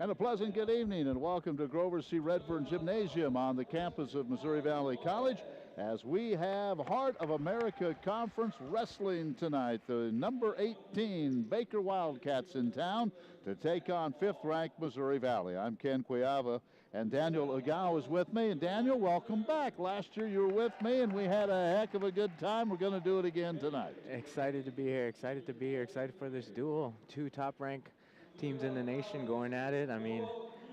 And a pleasant good evening and welcome to Grover C. Redfern Gymnasium on the campus of Missouri Valley College as we have Heart of America Conference Wrestling tonight. The number 18 Baker Wildcats in town to take on 5th-ranked Missouri Valley. I'm Ken Cuiava and Daniel Ugao is with me. And Daniel, welcome back. Last year you were with me and we had a heck of a good time. We're going to do it again tonight. Excited to be here. Excited for this duel. Two top-ranked teams in the nation going at it. I mean,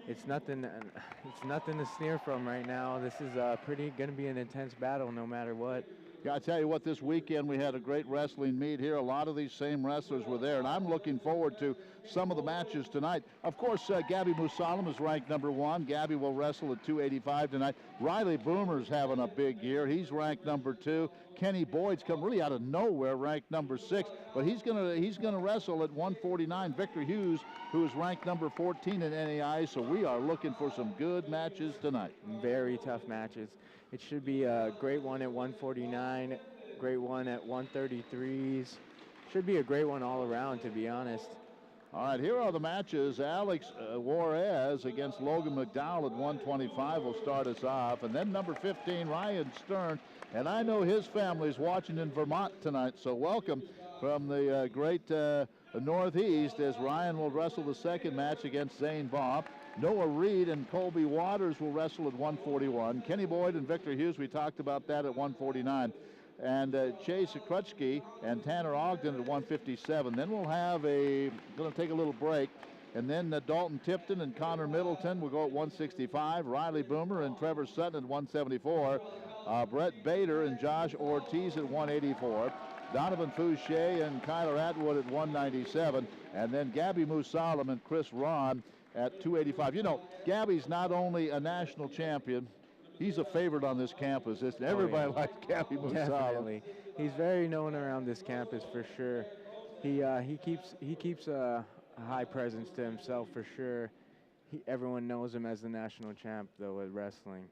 it's nothing to sneer from right now. This is going to be an intense battle no matter what. Yeah, I tell you what, this weekend we had a great wrestling meet here. A lot of these same wrestlers were there, and I'm looking forward to some of the matches tonight. Of course, Gabby Musalam is ranked number 1. Gabby will wrestle at 285 tonight. Riley Boomer's having a big year. He's ranked number 2. Kenny Boyd's come really out of nowhere, ranked number 6, but he's gonna wrestle at 149. Victor Hughes, who is ranked number 14 in NAI, so we are looking for some good matches tonight. Very tough matches. It should be a great one at 149, great one at 133s. Should be a great one all around, to be honest. All right, here are the matches. Alex Juarez against Logan McDowell at 125 will start us off. And then number 15, Ryan Stern. And I know his family's watching in Vermont tonight, so welcome from the great Northeast as Ryan will wrestle the second match against Zane Baugh. Noah Reed and Colby Waters will wrestle at 141. Kenny Boyd and Victor Hughes, we talked about that at 149. And Chase Krutschke and Tanner Ogden at 157. Then we'll have going to take a little break. And then Dalton Tipton and Connor Middleton will go at 165. Riley Boomer and Trevor Sutton at 174. Brett Bader and Josh Ortiz at 184. Donovan Fouché and Kyler Atwood at 197. And then Gabby Musalam and Chris Ron at 285. You know, Gabby's not only a national champion, he's a favorite on this campus. Everybody likes Gabby Musalam. Definitely. He's very known around this campus for sure. He keeps a high presence to himself for sure. Everyone knows him as the national champ, though, at wrestling.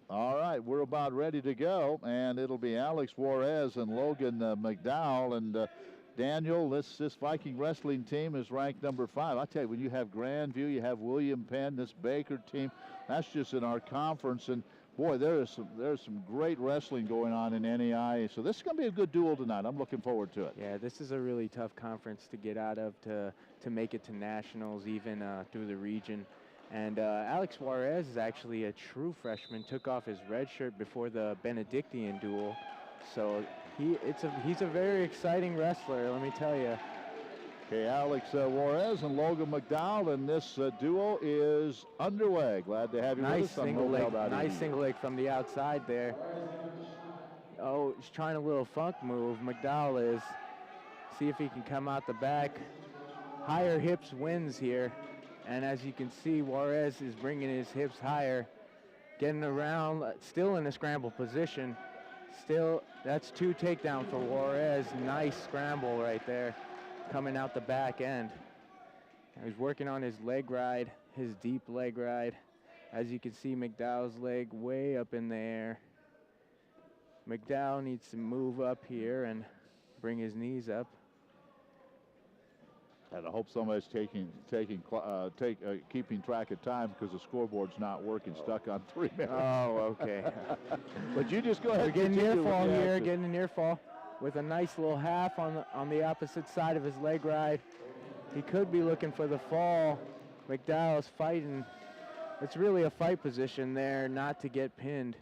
All right, we're about ready to go, and it'll be Alex Juarez and Logan McDowell. And Daniel, this Viking wrestling team is ranked number 5. I tell you, when you have Grandview, you have William Penn, this Baker team, that's just in our conference. And boy, there's some great wrestling going on in NAI. So this is going to be a good duel tonight. I'm looking forward to it. Yeah, this is a really tough conference to get out of, to make it to nationals, even through the region. And Alex Juarez is actually a true freshman, took off his red shirt before the Benedictine duel. So he's a very exciting wrestler, let me tell you. Okay, Alex Juarez and Logan McDowell, and this duel is underway. Glad to have you with us. Nice single leg from the outside there. Oh, he's trying a little funk move. McDowell is. See if he can come out the back. Higher hips wins here. And as you can see, Juarez is bringing his hips higher, getting around, still in a scramble position. Still, that's 2 takedown for Juarez. Nice scramble right there, coming out the back end. He's working on his leg ride, his deep leg ride. As you can see, McDowell's leg way up in the air. McDowell needs to move up here and bring his knees up. And I hope somebody's keeping track of time because the scoreboard's not working. Stuck on 3 minutes. Oh, okay. But you just go ahead. We're getting near fall here. Getting a near fall with a nice little half on the opposite side of his leg ride. He could be looking for the fall. McDowell's fighting. It's really a fight position there, not to get pinned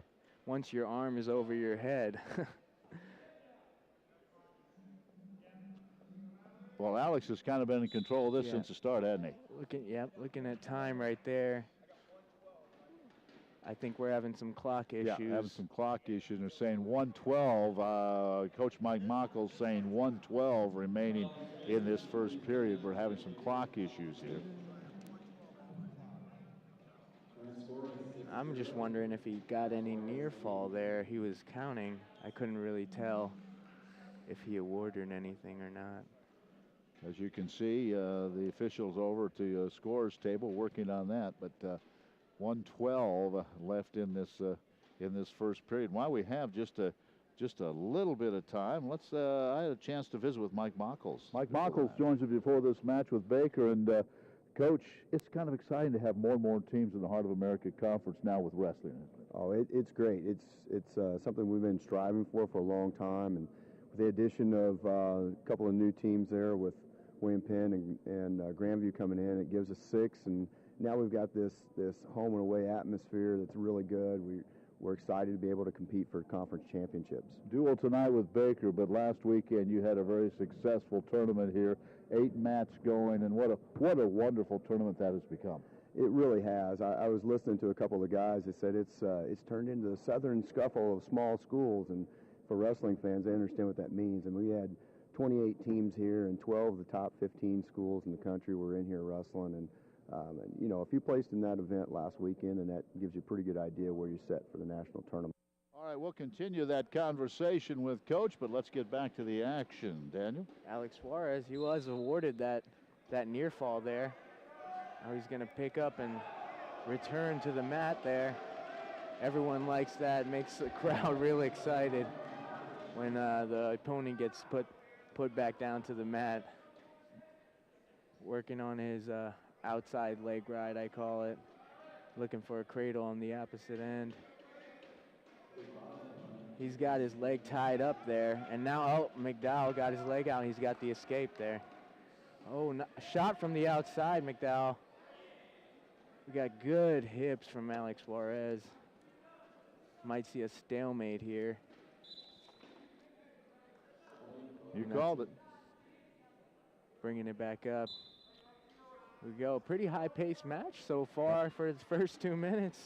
once your arm is over your head. Well, Alex has kind of been in control of this since the start, hasn't he? Looking at time right there. I think we're having some clock issues. Yeah, having some clock issues. They're saying 112. Coach Mike Mockles saying 112 remaining in this first period. We're having some clock issues here. I'm just wondering if he got any near fall there. He was counting. I couldn't really tell if he awarded anything or not. As you can see, the officials over to scores table working on that, but 112 left in this first period. While we have just a little bit of time, I had a chance to visit with Mike Mockles. Mike Mockles joins us before this match with Baker, and Coach, it's kind of exciting to have more and more teams in the Heart of America Conference now with wrestling. Oh, it's great. It's something we've been striving for a long time, and with the addition of a couple of new teams there with William Penn and Grandview coming in, it gives us 6, and now we've got this home and away atmosphere that's really good. We're excited to be able to compete for conference championships. Duel tonight with Baker, but last weekend you had a very successful tournament here, 8 match going, and what a wonderful tournament that has become. It really has. I was listening to a couple of the guys that said it's turned into the Southern Scuffle of small schools, and for wrestling fans, they understand what that means. And we had 28 teams here, and 12 of the top 15 schools in the country were in here wrestling. And you know, if you placed in that event last weekend, and that gives you a pretty good idea where you're set for the national tournament. All right, we'll continue that conversation with Coach, but let's get back to the action. Daniel? Alex Suarez, he was awarded that near fall there. Now he's going to pick up and return to the mat there. Everyone likes that, makes the crowd really excited when the opponent gets put back down to the mat. Working on his outside leg ride, I call it. Looking for a cradle on the opposite end. He's got his leg tied up there, and now McDowell got his leg out, and he's got the escape there. Oh, shot from the outside, McDowell. We got good hips from Alex Suarez. Might see a stalemate here. You called it. Bringing it back up. We go. Pretty high-paced match so far for its first 2 minutes.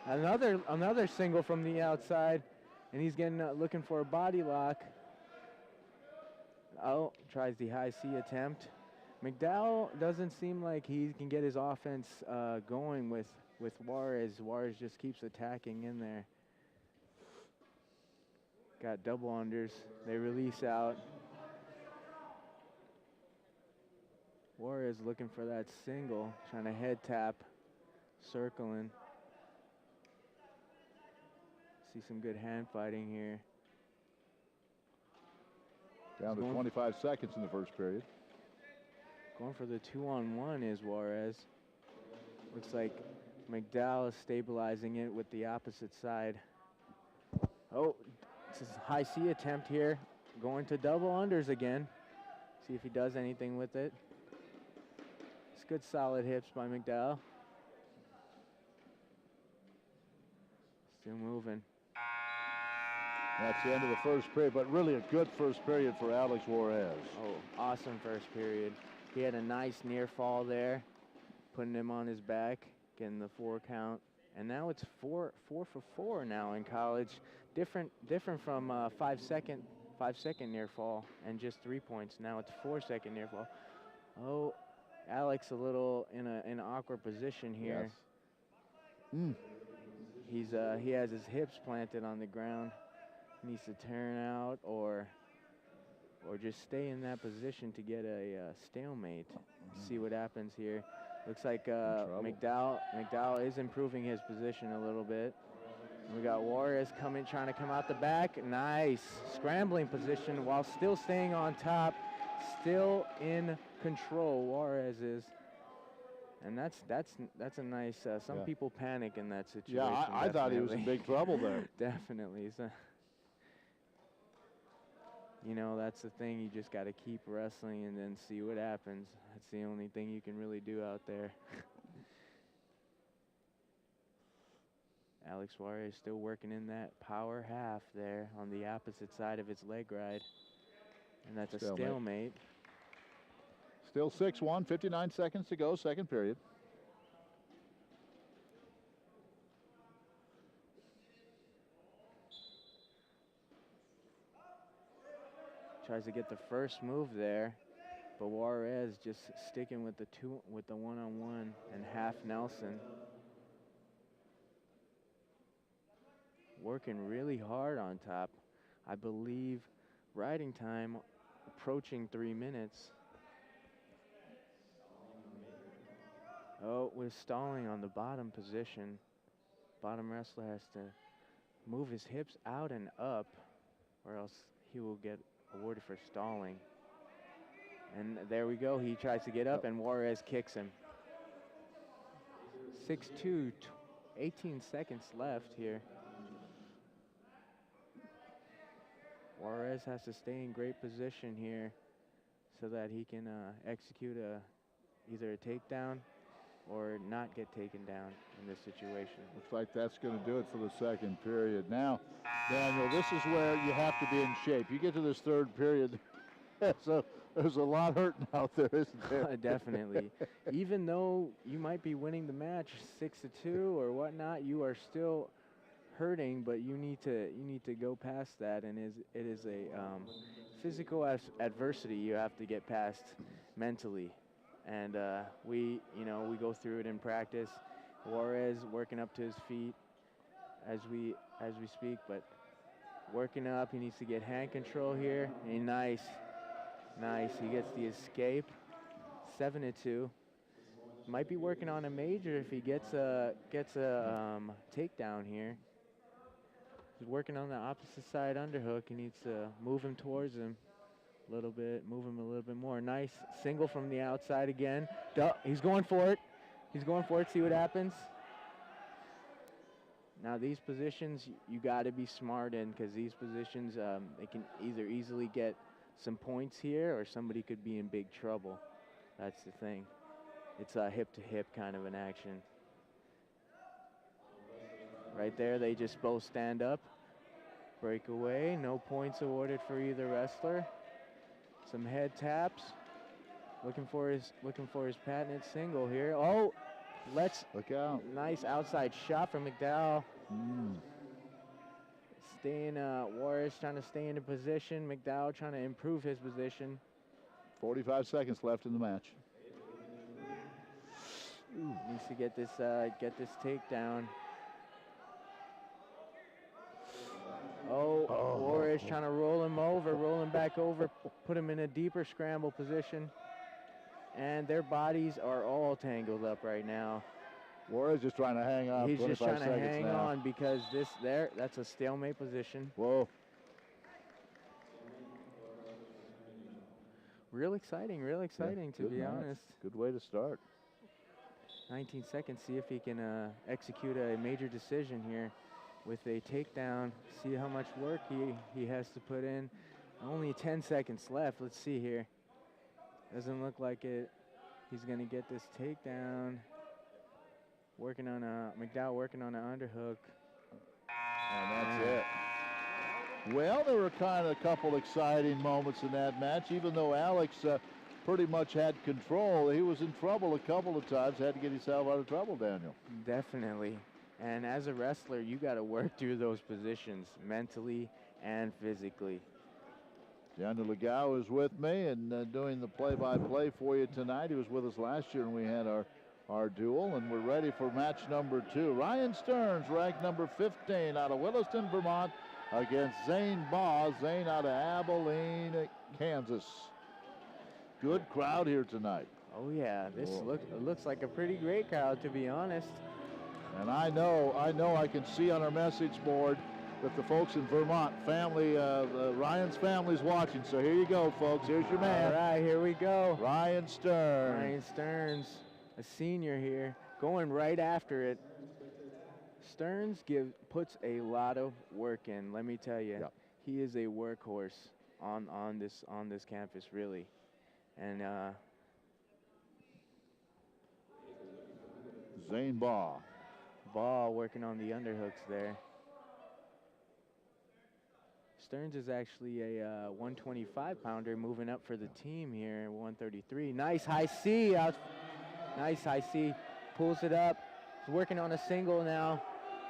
Another single from the outside, and he's getting looking for a body lock. Oh, tries the high C attempt. McDowell doesn't seem like he can get his offense going with Juarez. Juarez just keeps attacking in there. Got double unders. They release out. Juarez looking for that single, trying to head tap, circling. See some good hand fighting here. Down to 25 seconds in the first period. Going for the 2-on-1 is Juarez. Looks like McDowell is stabilizing it with the opposite side. Oh, it's a high C attempt here. Going to double unders again. See if he does anything with it. It's good solid hips by McDowell. Still moving. That's the end of the first period, but really a good first period for Alex Juarez. Oh, awesome first period. He had a nice near fall there, putting him on his back, getting the 4 count. And now it's 4 for 4 now in college. Different from 5 second near fall and just 3 points. Now it's 4 second near fall. Oh, Alex a little in an awkward position here. Yes. He has his hips planted on the ground. He needs to turn out or just stay in that position to get a stalemate. See what happens here. Looks like McDowell is improving his position a little bit. We got Juarez trying to come out the back. Nice scrambling position while still staying on top, still in control. Juarez is, and that's a nice. Some people panic in that situation. Yeah, I thought he was in big trouble there. Definitely. You know, that's the thing. You just got to keep wrestling and then see what happens. That's the only thing you can really do out there. Alex Suarez still working in that power half there on the opposite side of his leg ride. And that's a stalemate. Still 6-1, 59 seconds to go, second period. Tries to get the first move there, but Juarez just sticking with the 1-on-1 and half Nelson. Working really hard on top. I believe riding time approaching 3 minutes. Oh, we're stalling on the bottom position. Bottom wrestler has to move his hips out and up, or else he will get awarded for stalling. And there we go. He tries to get up, and Juarez kicks him. 6'2", 18 seconds left here. Juarez has to stay in great position here so that he can execute either a takedown or not get taken down in this situation. Looks like that's going to do it for the second period. Now, Daniel, this is where you have to be in shape. You get to this third period, so there's a lot hurting out there, isn't there? Definitely. Even though you might be winning the match 6-2 or whatnot, you are still hurting, but you need to go past that, and it is a physical adversity you have to get past mentally. And we go through it in practice. Juarez working up to his feet as we speak, but working up. He needs to get hand control here. And nice. He gets the escape. 7-2. Might be working on a major if he gets a takedown here. He's working on the opposite side underhook. He needs to move him towards him a little bit, move him a little bit more. Nice single from the outside again. He's going for it. See what happens. Now these positions you got to be smart in, because these positions they can either easily get some points here or somebody could be in big trouble. That's the thing. It's a hip-to-hip kind of an action. Right there, they just both stand up. Break away. No points awarded for either wrestler. Some head taps. Looking for his patented single here. Oh, Look out. Nice outside shot from McDowell. Juarez trying to stay in a position. McDowell trying to improve his position. 45 seconds left in the match. Needs to get this takedown. Juarez trying to roll him back over, put him in a deeper scramble position. And their bodies are all tangled up right now. Juarez just trying to hang on. He's just trying to hang now. on, because that's a stalemate position. Whoa. Real exciting to be honest. Good way to start. 19 seconds, see if he can execute a major decision here with a takedown. See how much work he has to put in. Only 10 seconds left. Let's see here. Doesn't look like it. He's gonna get this takedown. McDowell working on an underhook. And that's it. Well, there were kind of a couple exciting moments in that match. Even though Alex pretty much had control, he was in trouble a couple of times. Had to get himself out of trouble, Daniel. Definitely. And as a wrestler, you got to work through those positions mentally and physically. Daniel Legao is with me and doing the play-by-play for you tonight. He was with us last year, and we had our duel, and we're ready for match number 2. Ryan Stearns, ranked number 15 out of Williston, Vermont, against Zane Baugh. Zane out of Abilene, Kansas. Good crowd here tonight. Oh yeah, this looks like a pretty great crowd, to be honest. And I know I can see on our message board that the folks in Vermont, Ryan's family's watching. So here you go, folks. Here's your man. All right, here we go. Ryan Stearns. Ryan Stearns, a senior here, going right after it. Stearns puts a lot of work in. Let me tell you, Yep. He is a workhorse on this campus, really. And Zane Baugh. Baugh working on the underhooks there. Stearns is actually a 125-pounder, moving up for the team here, 133. Nice high C. Nice high C. Pulls it up. He's working on a single now.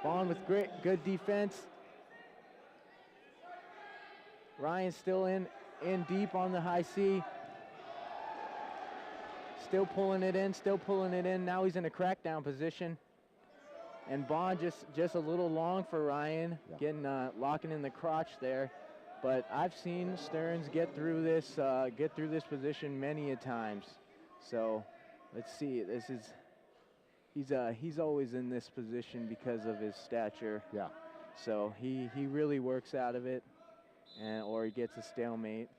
Bond with good defense. Ryan still in deep on the high C. Still pulling it in. Now he's in a crackdown position. And Bond just a little long for Ryan, getting locking in the crotch there. But I've seen Stearns get through this position many a times. So let's see. He's always in this position because of his stature. Yeah. So he really works out of it, or he gets a stalemate.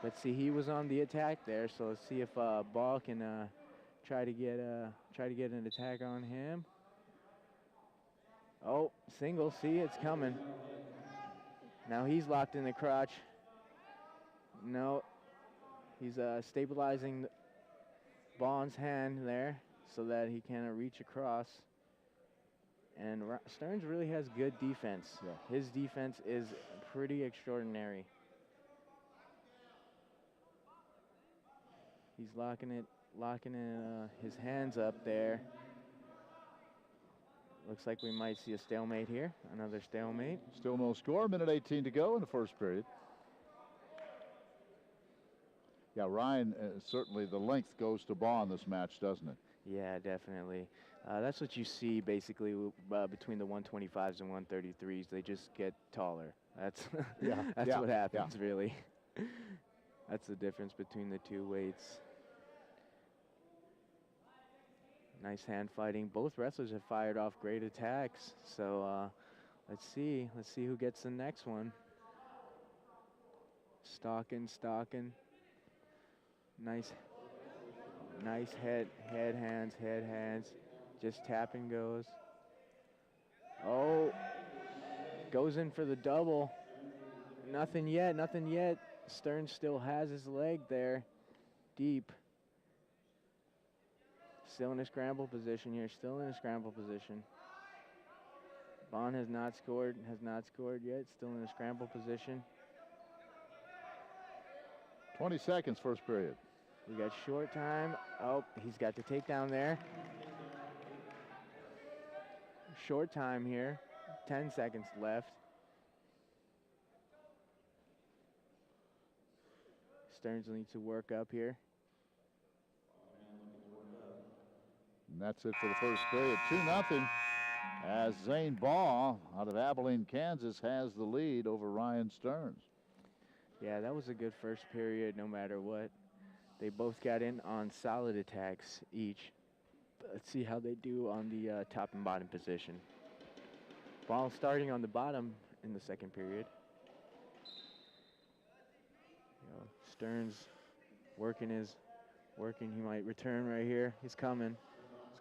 Let's see. He was on the attack there. So let's see if Ball can try to get an attack on him. Oh, single. See, it's coming. Now he's locked in the crotch. No, he's stabilizing Bond's hand there so that he can reach across. And Stearns really has good defense. Yeah. His defense is pretty extraordinary. He's locking his hands up there. Looks like we might see a stalemate here. Another stalemate. Still no score. Minute 18 to go in the first period. Yeah, Ryan, certainly the length goes to Bond this match, doesn't it? Yeah, definitely. That's what you see basically between the 125s and 133s. They just get taller. That's what happens, really. That's the difference between the two weights. Nice hand fighting. Both wrestlers have fired off great attacks. So let's see who gets the next one. Stalking. Nice head hands. Just tap and goes. Oh, goes in for the double. Nothing yet. Stearns still has his leg there, deep. Still in a scramble position here. Bond has not scored yet. Still in a scramble position. 20 seconds, first period. We got short time. Oh, he's got the takedown there. Short time here. 10 seconds left. Stearns will need to work up here. And that's it for the first period. 2-0 as Zane Ball out of Abilene, Kansas has the lead over Ryan Stearns. Yeah, that was a good first period no matter what. They both got in on solid attacks each. Let's see how they do on the top and bottom position. Ball starting on the bottom in the second period. Stearns working. He might return right here. He's coming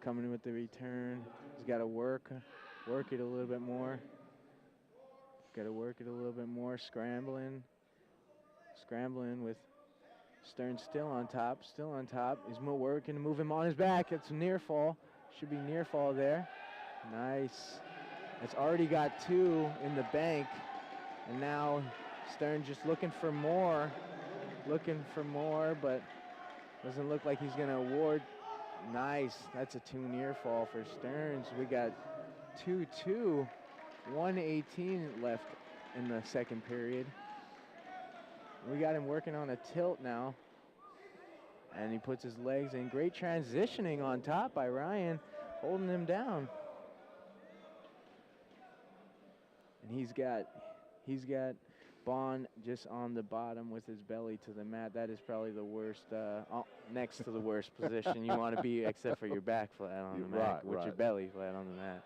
with the return. He's got to work it a little bit more. Scrambling with Stearns still on top. He's working to move him on his back. It's a near fall. Should be near fall there. Nice. It's already got 2 in the bank. And now Stearns just looking for more, but doesn't look like he's going to award. Nice. That's a 2 near fall for Stearns. We got 2-2. 1:18 left in the second period. We got him working on a tilt now. And he puts his legs in. Great transitioning on top by Ryan, holding him down. And he's got Bond just on the bottom with his belly to the mat. That is probably the worst, next to the worst position you want to be, except for your back flat on the mat, with your belly flat on the mat.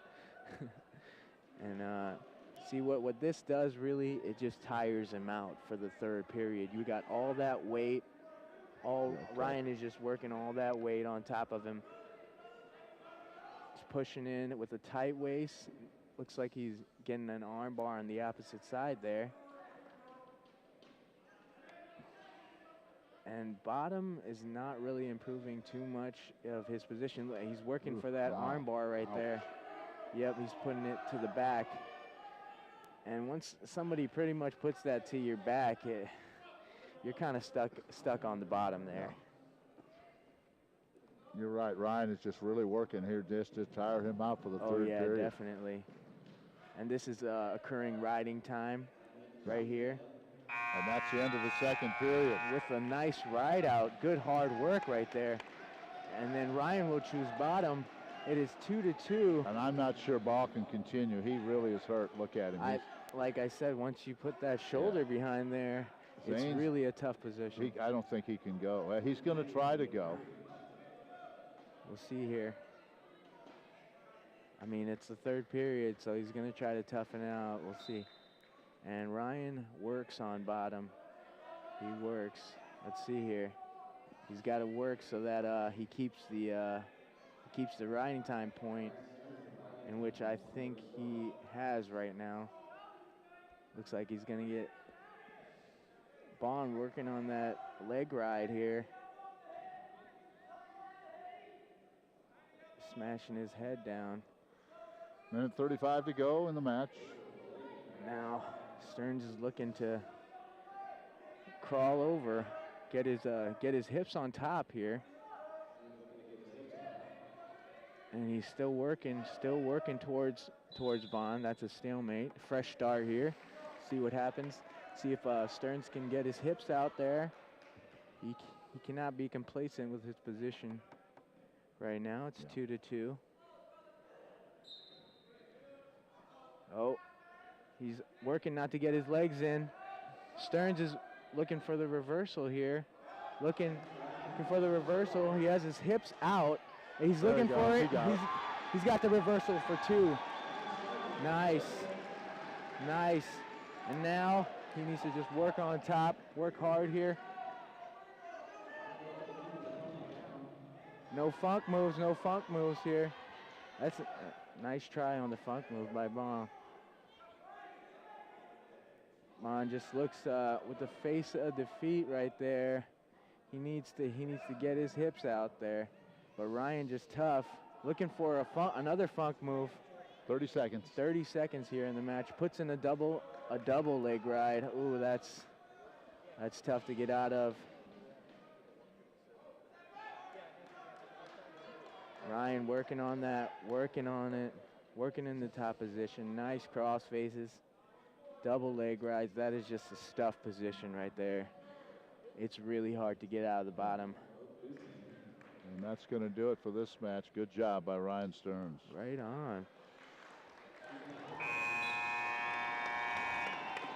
And see what this does really, it just tires him out for the third period. You got all that weight. Ryan is just working all that weight on top of him. He's pushing in with a tight waist. Looks like he's getting an arm bar on the opposite side there. And bottom is not really improving too much of his position. He's working for that arm bar right there. Yep, he's putting it to the back. And once somebody pretty much puts that to your back, you're kind of stuck on the bottom there. You're right. Ryan is just really working here just to tire him out for the third period. Oh, yeah, definitely. And this is occurring riding time right here. And that's the end of the second period. With a nice ride out. Good hard work right there. And then Ryan will choose bottom. It is 2-2. And I'm not sure Ball can continue. He really is hurt. Look at him. Like I said, once you put that shoulder behind there, it's really a tough position. I don't think he can go. He's going to try to go. We'll see here. I mean, it's the third period, so he's going to try to toughen it out. We'll see. And Ryan works on bottom. He works. Let's see here. He's got to work so that he keeps the riding time point, in which I think he has right now. Looks like he's going to get Bond working on that leg ride here. Smashing his head down. Minute 35 to go in the match. Now Stearns is looking to crawl over, get his hips on top here. And he's still working towards Bond. That's a stalemate. Fresh start here. See what happens. See if Stearns can get his hips out there. He cannot be complacent with his position right now. It's 2-2. Oh, he's working not to get his legs in. Stearns is looking for the reversal here. Looking for the reversal. He has his hips out. He's looking for it. He's got the reversal for 2. Nice. And now he needs to just work on top, work hard here. No funk moves here. That's a nice try on the funk move by Bond. Bond just looks with the face of defeat right there. He needs to get his hips out there. But Ryan just tough, looking for another funk move. 30 seconds. 30 seconds here in the match. Puts in a double leg ride. Ooh, that's tough to get out of. Ryan working on that, working on it, working in the top position. Nice cross faces, double leg rides. That is just a stuff position right there. It's really hard to get out of the bottom. And that's going to do it for this match. Good job by Ryan Stearns. Right on.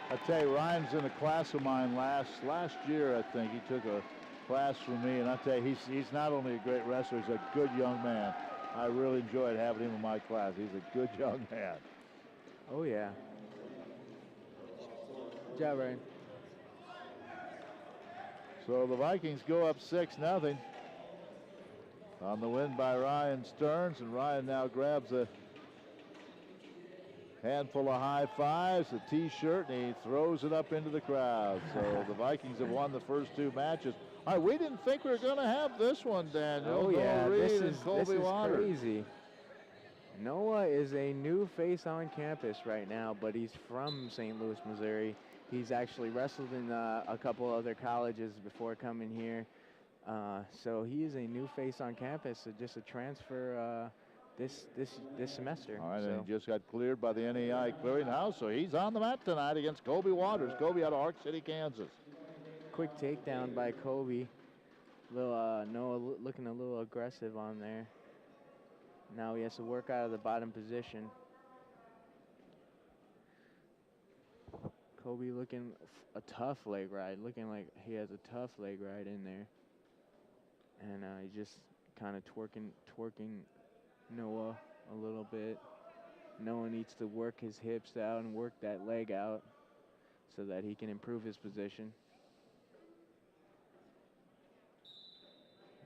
I tell you, Ryan's in a class of mine last year. I think he took a class from me, and I tell you, he's not only a great wrestler, he's a good young man. I really enjoyed having him in my class. He's a good young man. Oh yeah. Good job, Ryan. So the Vikings go up 6-0 on the win by Ryan Stearns, and Ryan now grabs a handful of high fives, a t-shirt, and he throws it up into the crowd. So the Vikings have won the first 2 matches. All right, we didn't think we were going to have this one, Daniel. Oh yeah, this is Waters. crazy. Noah is a new face on campus right now, but he's from St. Louis, Missouri. He's actually wrestled in a couple other colleges before coming here. So he is a new face on campus, so just a transfer this semester. All right, so. and he just got cleared by the NAI clearinghouse, so he's on the mat tonight against Kobe Waters. Kobe out of Ark City, Kansas. Quick takedown by Kobe. Noah looking a little aggressive on there. Now he has to work out of the bottom position. Kobe looking a tough leg ride, looking like he has a tough leg ride in there. And he just kind of twerking Noah a little bit. Noah needs to work his hips out and work that leg out so that he can improve his position.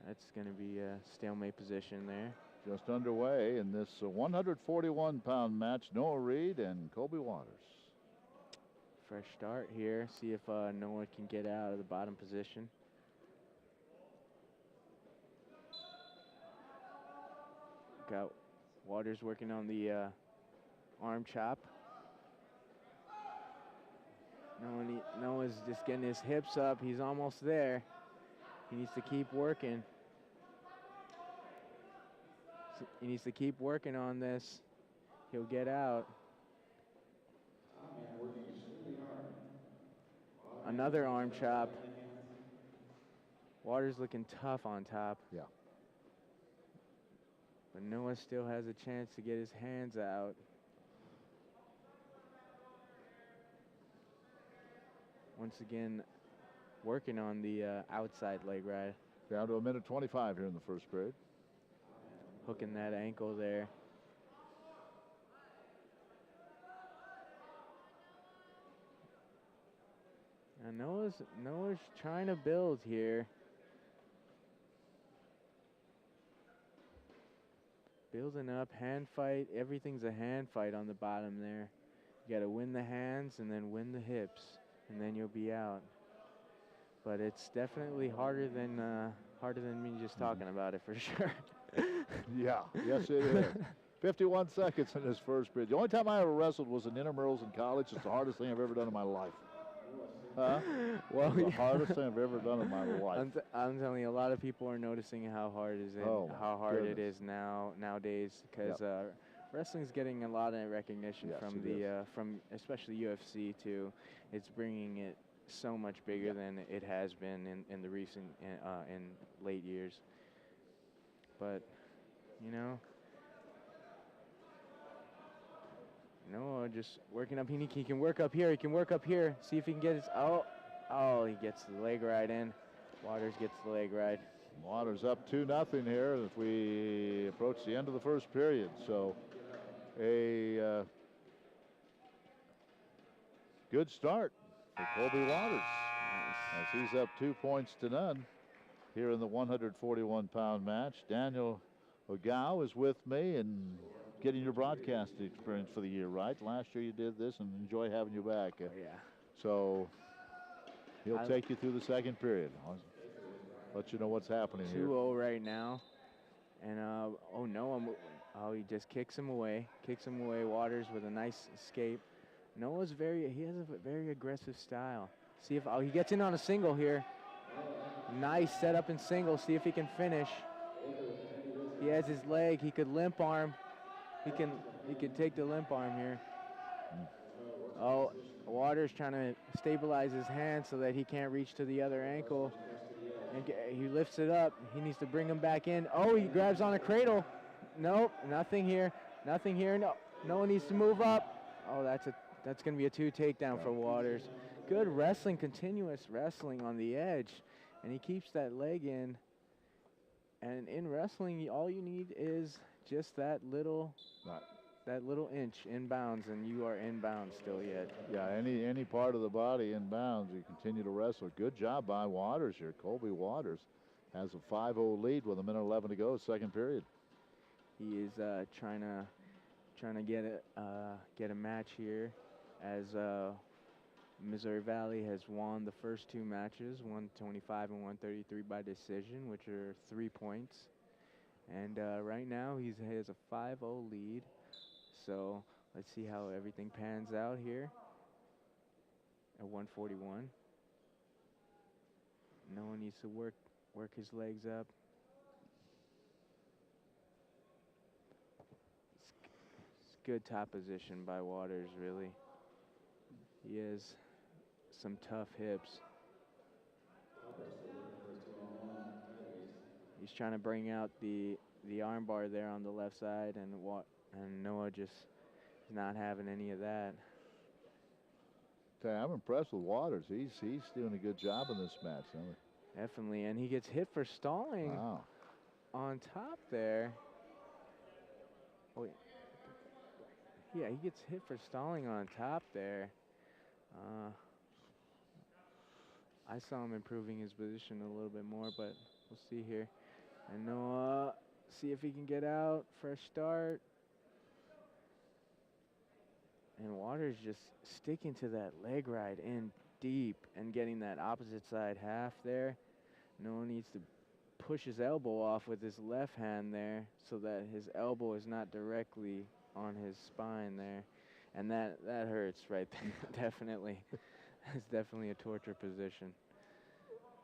That's going to be a stalemate position there. Just underway in this 141-pound match, Noah Reed and Kobe Waters. Fresh start here. See if Noah can get out of the bottom position. Got Waters working on the arm chop. Noah's just getting his hips up. He's almost there. He needs to keep working. He needs to keep working on this. He'll get out. Another arm chop. Waters looking tough on top. Yeah. But Noah still has a chance to get his hands out. Once again, working on the outside leg ride. Down to a minute 25 here in the first period. Hooking that ankle there. And Noah's trying to build here. Building up, hand fight. Everything's a hand fight on the bottom there. You got to win the hands and then win the hips, and then you'll be out. But it's definitely harder than me just talking about it, for sure. Yeah, yes it is. 51 seconds in this first period. The only time I ever wrestled was in intramurals in college. It's the hardest thing I've ever done in my life. Huh? Well, the hardest thing I've ever done in my life. I'm telling you, a lot of people are noticing how hard it is nowadays, because wrestling's getting a lot of recognition from especially UFC too. It's bringing it so much bigger than it has been in the recent in late years. But you know, Noah just working up. He can work up here. He can work up here. See if he can get his. Oh, he gets the leg right in. Waters gets the leg right. Waters up 2-0 here as we approach the end of the first period. So a good start for Colby Waters as he's up 2 points to none here in the 141-pound match. Daniel Ogao is with me and getting your broadcast experience for the year, right? Last year you did this, and enjoy having you back. Yeah. So he'll take you through the second period. I'll let you know what's happening here. 2-0 right now. And, he just kicks him away. Waters with a nice escape. Noah's he has a very aggressive style. See if, he gets in on a single here. Nice setup in single. See if he can finish. He has his leg. He could limp arm. He could take the limp arm here. Oh, Waters trying to stabilize his hand so that he can't reach to the other ankle. And he lifts it up. He needs to bring him back in. Oh, he grabs on a cradle. Nope, nothing here. No one needs to move up. Oh, that's going to be a 2 takedown for Waters. Good wrestling, continuous wrestling on the edge. And he keeps that leg in. And in wrestling, all you need is just that little inch in bounds, and you are in bounds still yet. Yeah, any part of the body in bounds, you continue to wrestle. Good job by Waters here. Colby Waters has a 5-0 lead with 1:11 to go, second period. He is trying to get a match here, as Missouri Valley has won the first 2 matches, 125 and 133 by decision, which are 3 points. And right now he has a 5-0 lead. So let's see how everything pans out here at 141. No one needs to work his legs up. It's good top position by Waters, really. He has some tough hips. He's trying to bring out the arm bar there on the left side, and Noah just is not having any of that. Okay, I'm impressed with Waters. He's doing a good job in this match. Definitely, and he gets hit for stalling on top there. Oh, yeah, he gets hit for stalling on top there. I saw him improving his position a little bit more, but we'll see here. And Noah, see if he can get out. Fresh start. And Waters just sticking to that leg ride in deep and getting that opposite side half there. Noah needs to push his elbow off with his left hand there so that his elbow is not directly on his spine there. And that hurts right there, definitely. It's definitely a torture position.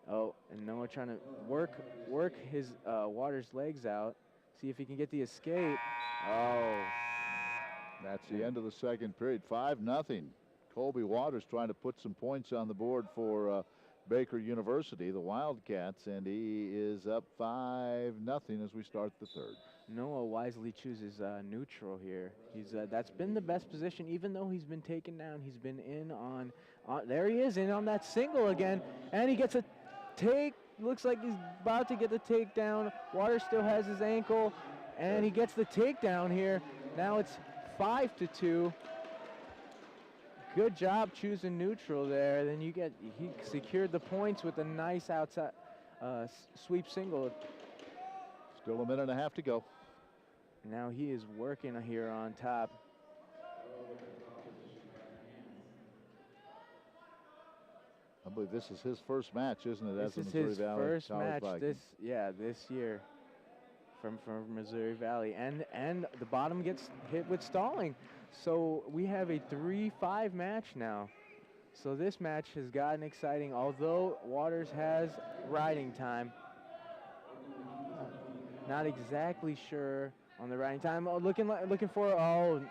Oh, and Noah trying to work his Waters' legs out. See if he can get the escape. Oh. That's the end of the second period. 5-0. Colby Waters trying to put some points on the board for Baker University, the Wildcats, and he is up 5-0 as we start the third. Noah wisely chooses neutral here. That's been the best position, even though he's been taken down. He's been in on there he is, in on that single again, and he gets a take. Looks like he's about to get the takedown. Waters still has his ankle, and he gets the takedown here. Now it's 5-2. Good job choosing neutral there. Then he secured the points with a nice outside sweep single. Still a minute and a half to go. Now he is working here on top. I believe this is his first match, isn't it? This as a is Missouri his Valley first College match Viking. this year from Missouri Valley. And the bottom gets hit with stalling. So we have a 3-5 match now. So this match has gotten exciting, although Waters has riding time. Not exactly sure on the riding time. Oh, looking for, oh,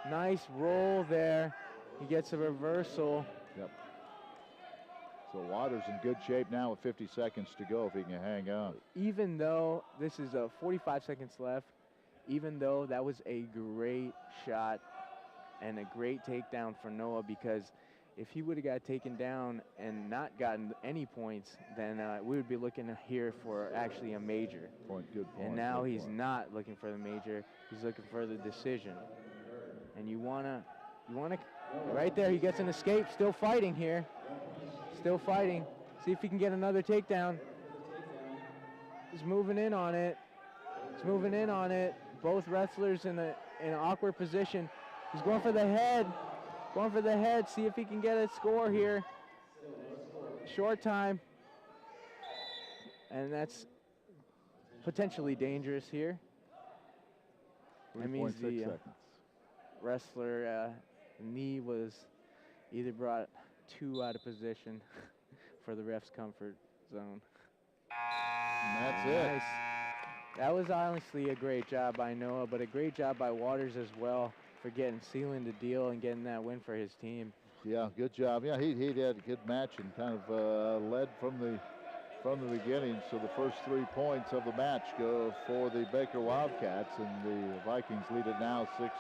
nice roll there. He gets a reversal. Yep. So Waters in good shape now with 50 seconds to go if he can hang on. Even though this is 45 seconds left, even though that was a great shot and a great takedown for Noah, because if he would have got taken down and not gotten any points, then we would be looking here for actually a major. Good point. And now he's not looking for the major. He's looking for the decision. And you wanna, right there, he gets an escape. Still fighting here. Still fighting. See if he can get another takedown. He's moving in on it. He's moving in on it. Both wrestlers in an awkward position. He's going for the head. Going for the head. See if he can get a score here. Short time. And that's potentially dangerous here. That means the wrestler knee was either brought too out of position for the ref's comfort zone. And that's it. Nice. That was honestly a great job by Noah, but a great job by Waters as well for sealing the deal and getting that win for his team. Yeah, good job. Yeah, he had a good match and kind of led from the beginning. So the first 3 points of the match go for the Baker Wildcats, and the Vikings lead it now 6-3.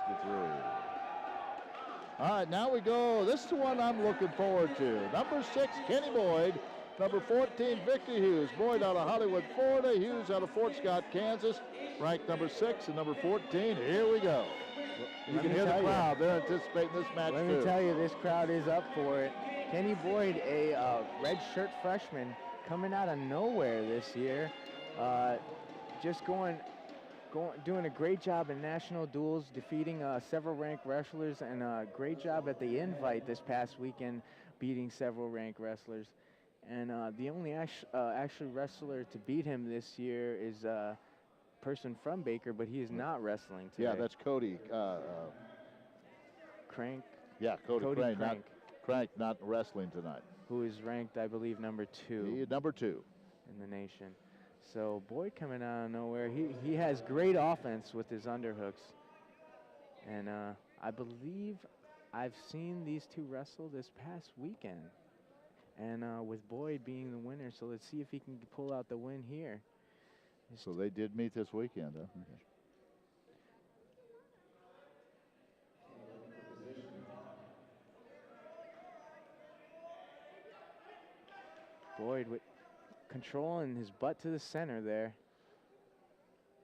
All right, now we go. This is the one I'm looking forward to. Number 6, Kenny Boyd. Number 14, Victor Hughes. Boyd out of Hollywood, Florida. Hughes out of Fort Scott, Kansas. Ranked number 6 and number 14. Here we go. You can hear the crowd. They're anticipating this match, Let me tell you, this crowd is up for it. Kenny Boyd, a red shirt freshman, coming out of nowhere this year. Just doing a great job in national duels, defeating several ranked wrestlers, and a great job at the invite this past weekend, beating several ranked wrestlers. And the only actual wrestler to beat him this year is a person from Baker, but he is not wrestling today. Yeah, that's Cody. Crank. Yeah, Cody Crank. Crank. Crank not wrestling tonight. Who is ranked, I believe, number 2. Number 2 in the nation. So Boyd coming out of nowhere. He has great offense with his underhooks. And I believe I've seen these two wrestle this past weekend. And with Boyd being the winner, so let's see if he can pull out the win here. So they did meet this weekend, huh? Okay. Boyd with controlling his butt to the center there.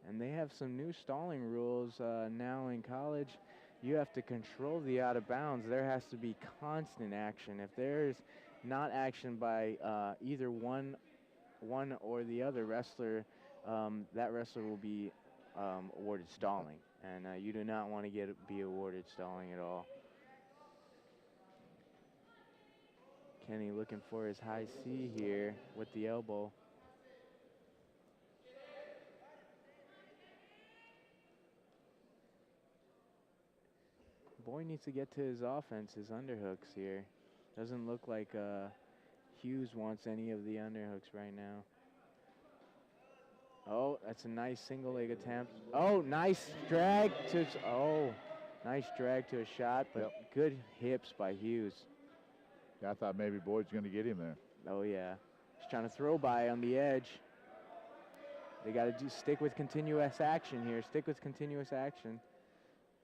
And they have some new stalling rules now in college. You have to control the out of bounds. There has to be constant action. If there's not action by either one or the other wrestler, that wrestler will be awarded stalling. And you do not want to be awarded stalling at all. Kenny looking for his high C here with the elbow. Boyd needs to get to his offense, his underhooks here. Doesn't look like Hughes wants any of the underhooks right now. Oh, that's a nice single leg attempt. Oh, nice drag to, nice drag to a shot, but good hips by Hughes. Yeah, I thought maybe Boyd's going to get him there. Oh, yeah. He's trying to throw by on the edge. They got to stick with continuous action here. Stick with continuous action.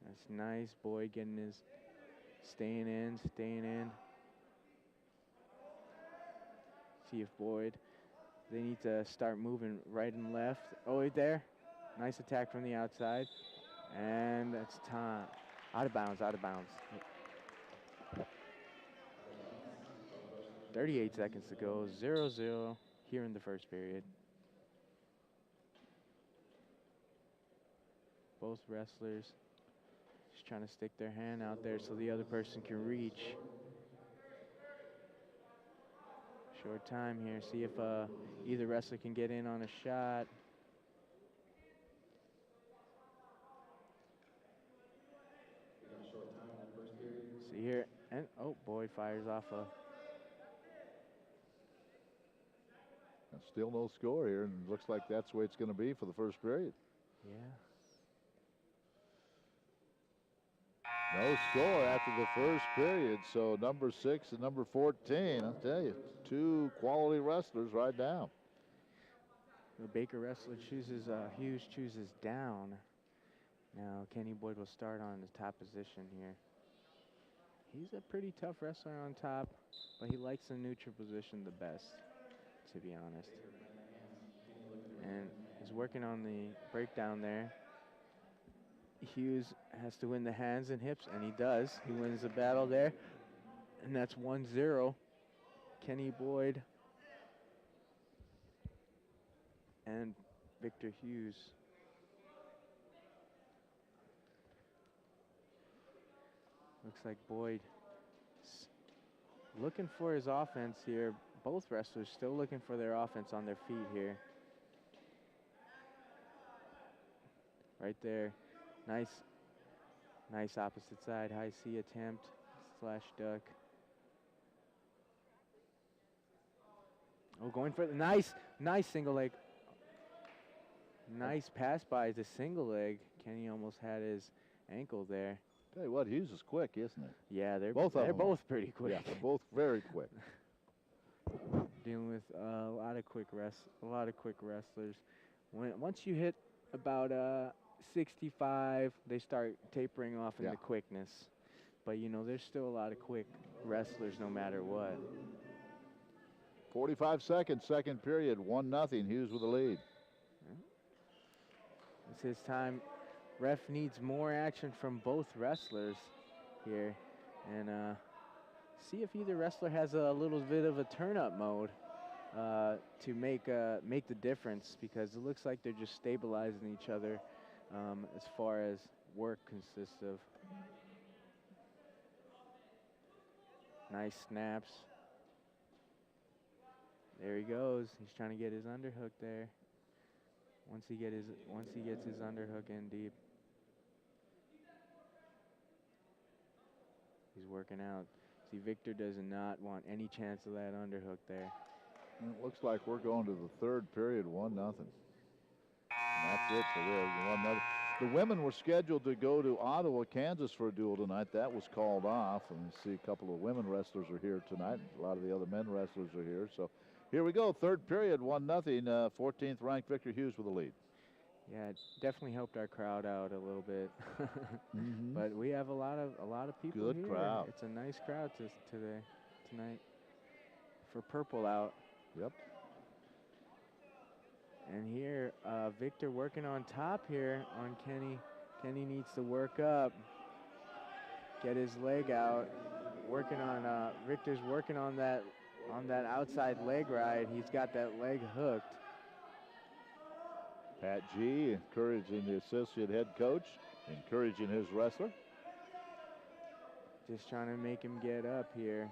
That's nice. Boyd getting his, staying in. See if Boyd, they need to start moving right and left. Oh, right there. Nice attack from the outside. And that's time. Out of bounds. 38 seconds to go. 0-0 here in the first period. Both wrestlers just trying to stick their hand out there so the other person can reach. Short time here. See if either wrestler can get in on a shot. See here, and oh, Boyd fires off a. And still no score here, and looks like that's the way it's going to be for the first period. Yeah. No score after the first period, so number 6 and number 14, I'll tell you, 2 quality wrestlers right now. The Baker wrestler chooses, Hughes chooses down. Now Kenny Boyd will start on the top position here. He's a pretty tough wrestler on top, but he likes the neutral position the best, to be honest. And he's working on the breakdown there. Hughes has to win the hands and hips, and he does. He wins the battle there, and that's 1-0. Kenny Boyd and Victor Hughes. Looks like Boyd looking for his offense here. Both wrestlers still looking for their offense on their feet here. Right there. Nice opposite side, high C attempt, slash duck. Oh, going for the nice single leg. Nice pass by the single leg. Kenny almost had his ankle there. Tell you what, Hughes is quick, isn't he? Yeah, they're both pretty quick. Yeah, they're both very quick. Dealing with a lot of quick wrestlers. Once you hit about 65, they start tapering off in the quickness. But you know, there's still a lot of quick wrestlers no matter what. 45 seconds, second period, 1-0, Hughes with the lead. It's his time. Ref needs more action from both wrestlers here. And see if either wrestler has a little bit of a turn-up mode to make the difference, because it looks like they're just stabilizing each other as far as work consists of. Nice snaps. There he goes. He's trying to get his underhook there. Once he gets his underhook in deep, he's working out. See, Victor does not want any chance of that underhook there. And it looks like we're going to the third period, 1-0. That's it for this, 1-0. The women were scheduled to go to Ottawa, Kansas for a duel tonight. That was called off. And you see a couple of women wrestlers are here tonight. A lot of the other men wrestlers are here. So here we go, third period, 1-0. 14th ranked Victor Hughes with the lead. Yeah, it definitely helped our crowd out a little bit. But we have a lot of people Good here. crowd. It's a nice crowd tonight for Purple out. Yep. And here, Victor working on top here on Kenny. Kenny needs to work up, get his leg out. Victor's working on that outside leg ride. He's got that leg hooked. Pat G encouraging the associate head coach, encouraging his wrestler. Just trying to make him get up here.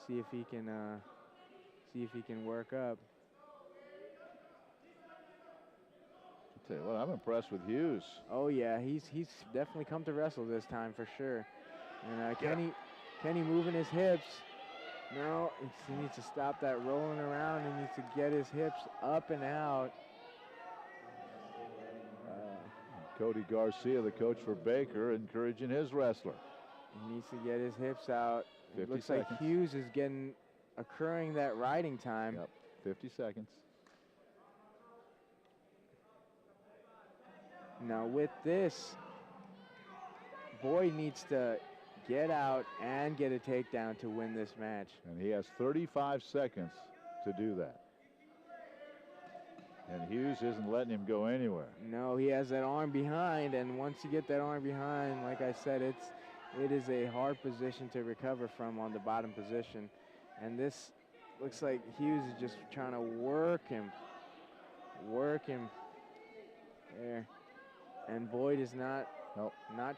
See if he can work up. Tell you what, I'm impressed with Hughes. Oh yeah, he's definitely come to wrestle this time for sure. And Kenny moving his hips. No, he needs to stop that rolling around. He needs to get his hips up and out. Cody Garcia, the coach for Baker, encouraging his wrestler. He needs to get his hips out. It looks seconds. like Hughes is accruing that riding time. Yep, 50 seconds. Now with this, Boyd needs to get out and get a takedown to win this match. And he has 35 seconds to do that. And Hughes isn't letting him go anywhere. No, he has that arm behind, and once you get that arm behind, like I said, it is a hard position to recover from on the bottom position. And this looks like Hughes is just trying to work him. There. And Boyd is not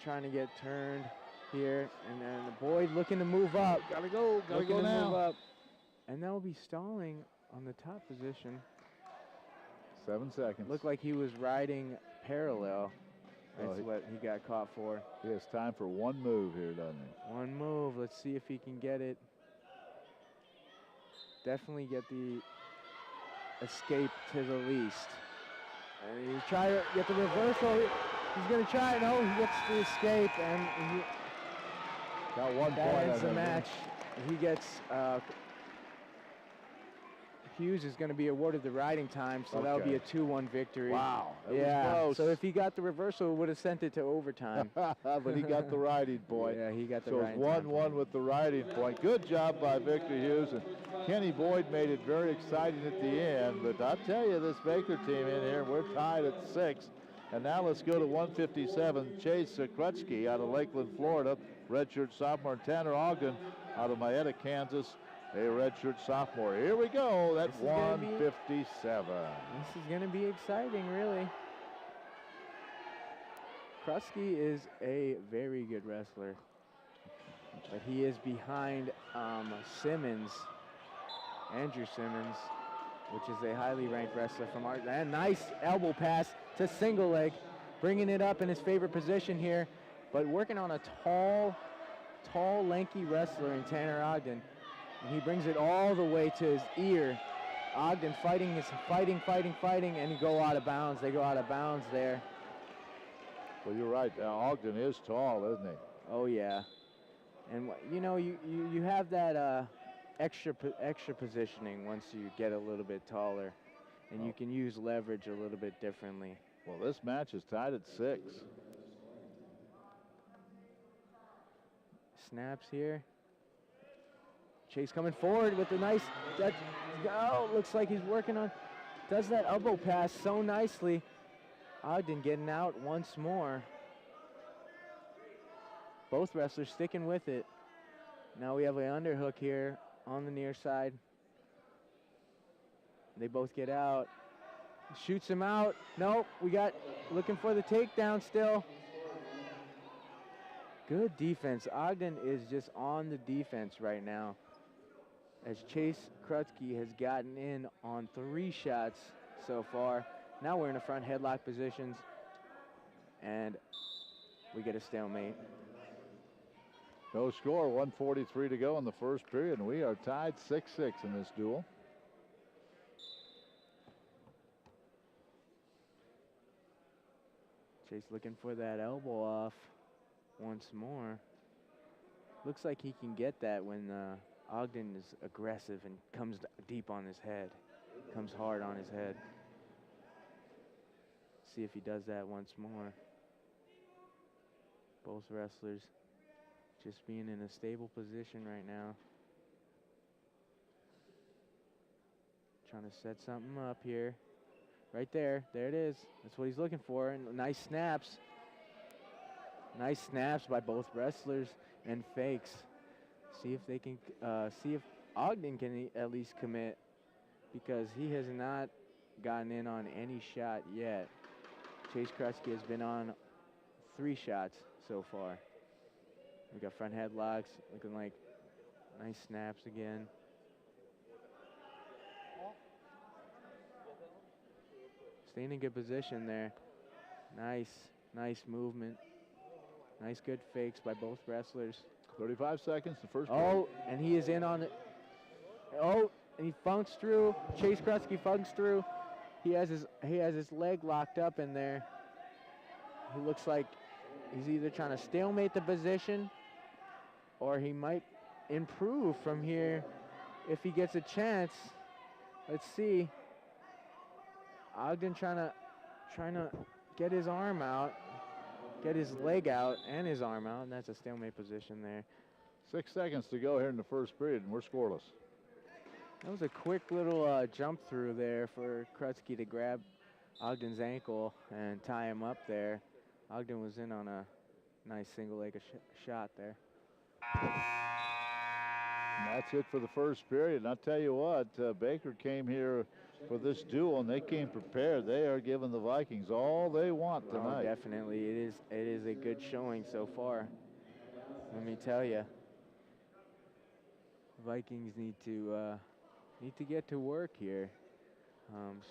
trying to get turned here. And then Boyd looking to move up. Gotta go Looking to now. move up. And that will be stalling on the top position. 7 seconds. Looked like he was riding parallel. That's Oh, what he got caught for. He has time for one move here, doesn't he? One move. Let's see if he can get it. Definitely get the escape to the least. And he try to get the reversal. He's going to try. No, he gets the escape, and he Got 1 point. ends the match. He gets Hughes is going to be awarded the riding time, so that'll be a 2-1 victory. Wow. That was Yeah. close. So if he got the reversal, it would have sent it to overtime. But he got the riding point. Yeah, he got the so riding it's time 1-1 with the riding point. Good job by Victor Hughes. And Kenny Boyd made it very exciting at the end. But I'll tell you, this Baker team in here, we're tied at 6. And now let's go to 157. Chase Krutski out of Lakeland, Florida. Redshirt sophomore. And Tanner Ogden out of Mayetta, Kansas. A redshirt sophomore. Here we go. That's 157. This is going to be exciting, really. Krusky is a very good wrestler, but he is behind Simmons, Andrew Simmons, which is a highly ranked wrestler from our. And nice elbow pass to single leg, bringing it up in his favorite position here, but working on a tall, lanky wrestler in Tanner Ogden. And he brings it all the way to his ear. Ogden fighting, and he go out of bounds. They go out of bounds there. Well, you're right. Ogden is tall, isn't he? Oh yeah, and you know you have that extra positioning once you get a little bit taller, and you can use leverage a little bit differently. Well, this match is tied at 6. Snaps here. Chase coming forward with a nice, looks like he's working on, does that elbow pass so nicely. Ogden getting out once more. Both wrestlers sticking with it. Now we have an underhook here on the near side. They both get out. Shoots him out. Nope, looking for the takedown still. Good defense. Ogden is just on the defense right now, as Chase Krutsky has gotten in on 3 shots so far. Now we're in the front headlock positions, and we get a stalemate. No score, 1:43 to go in the first period, and we are tied 6-6 in this duel. Chase looking for that elbow off once more. Looks like he can get that when Ogden is aggressive and comes deep on his head, comes hard on his head. See if he does that once more. Both wrestlers just being in a stable position right now. Trying to set something up here. Right there, there it is. That's what he's looking for. And nice snaps. Nice snaps by both wrestlers and fakes. See if they can, see if Ogden can at least commit, because he has not gotten in on any shot yet. Chase Krutsky has been on 3 shots so far. We got front headlocks, looking like nice snaps again. Staying in good position there. Nice movement. Nice good fakes by both wrestlers. 35 seconds, the first. Oh, and he is in on it. Oh, and he funks through. Chase Krutsky funks through. He has his leg locked up in there. He looks like he's either trying to stalemate the position, or he might improve from here if he gets a chance. Let's see. Ogden trying to get his arm out, get his leg out and his arm out, and that's a stalemate position there. 6 seconds to go here in the first period, and we're scoreless. That was a quick little jump through there for Krutsky to grab Ogden's ankle and tie him up there. Ogden was in on a nice single leg shot there. And that's it for the first period. And I'll tell you what, Baker came here for this duel, and they came prepared. They are giving the Vikings all they want tonight. Oh, definitely. It is a good showing so far. Let me tell you. Vikings need to get to work here.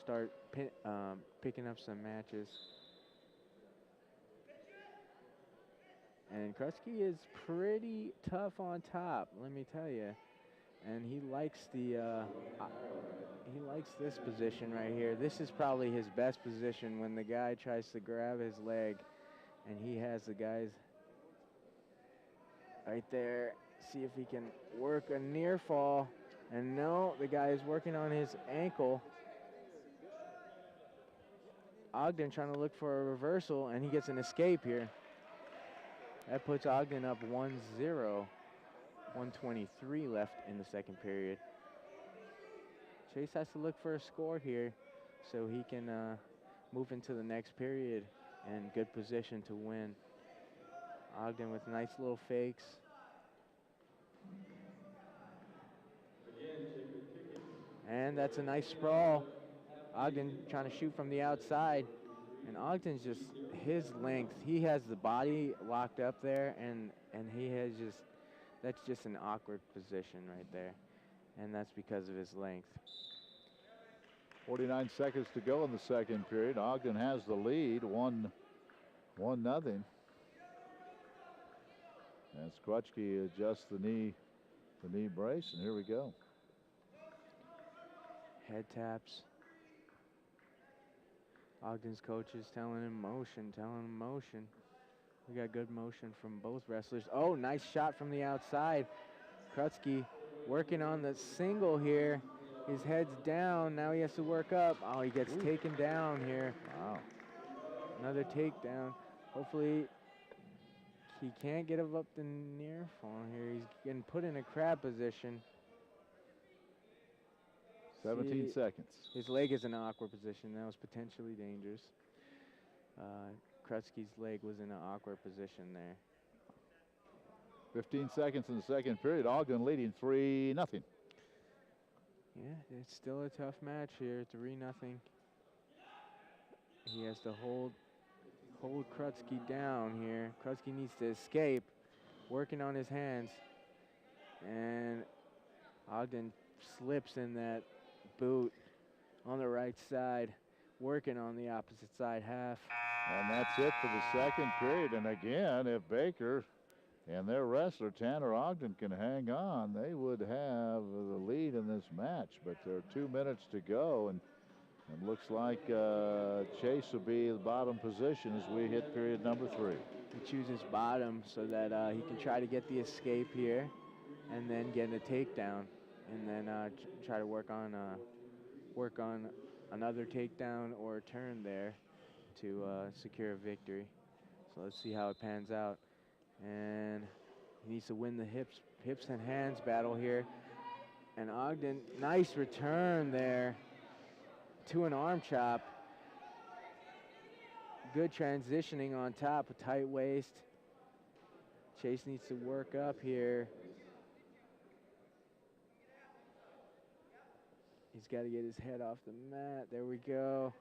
Start picking up some matches. And Krutsky is pretty tough on top, let me tell you. And he likes this position right here. This is probably his best position when the guy tries to grab his leg, and he has the guys right there. See if he can work a near fall. And no, the guy is working on his ankle. Ogden trying to look for a reversal, and he gets an escape here. That puts Ogden up 1-0. 1:23 left in the second period. Chase has to look for a score here so he can move into the next period in good position to win. Ogden with nice little fakes. And that's a nice sprawl. Ogden trying to shoot from the outside. And Ogden's just, his length, he has the body locked up there, and he has just, that's just an awkward position right there. And that's because of his length. 49 seconds to go in the second period. Ogden has the lead, 1-0. As Krutschke adjusts the knee brace, and here we go. Head taps. Ogden's coach is telling him motion. We got good motion from both wrestlers. Oh, nice shot from the outside. Krutsky working on the single here. His head's down. Now he has to work up. Oh, he gets taken down here. Wow. Another takedown. Hopefully he can't get up the near fall here. He's getting put in a crab position. 17 seconds. His leg is in an awkward position. That was potentially dangerous. Krutsky's leg was in an awkward position there. 15 seconds in the second period. Ogden leading 3-0. Yeah, it's still a tough match here. 3-0. He has to hold Krutsky down here. Krutsky needs to escape, working on his hands. And Ogden slips in that boot on the right side, working on the opposite side half. And that's it for the second period. And again, if Baker and their wrestler, Tanner Ogden, can hang on, they would have the lead in this match. But there are 2 minutes to go, and it looks like Chase will be the bottom position as we hit period number 3. He chooses bottom so that he can try to get the escape here and then get a takedown, and then try to work on another takedown or a turn there to secure a victory. So let's see how it pans out. And he needs to win the hips and hands battle here. And Ogden, nice return there to an arm chop. Good transitioning on top, a tight waist. Chase needs to work up here. He's got to get his head off the mat. There we go.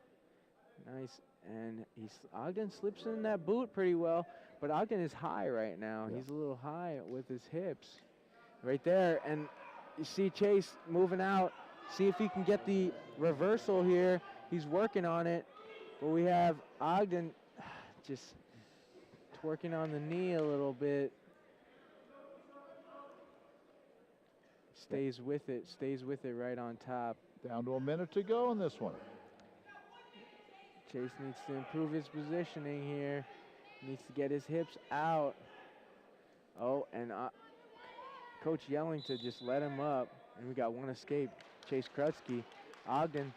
Nice. And Ogden slips in that boot pretty well, but Ogden is high right now. Yeah. He's a little high with his hips. Right there. And you see Chase moving out. See if he can get the reversal here. He's working on it. But we have Ogden just twerking on the knee a little bit. Stays with it right on top. Down to a minute to go in this one. Chase needs to improve his positioning here. Needs to get his hips out. Oh, and Coach yelling to just let him up. And we got one escape. Chase Krutsky. Ogden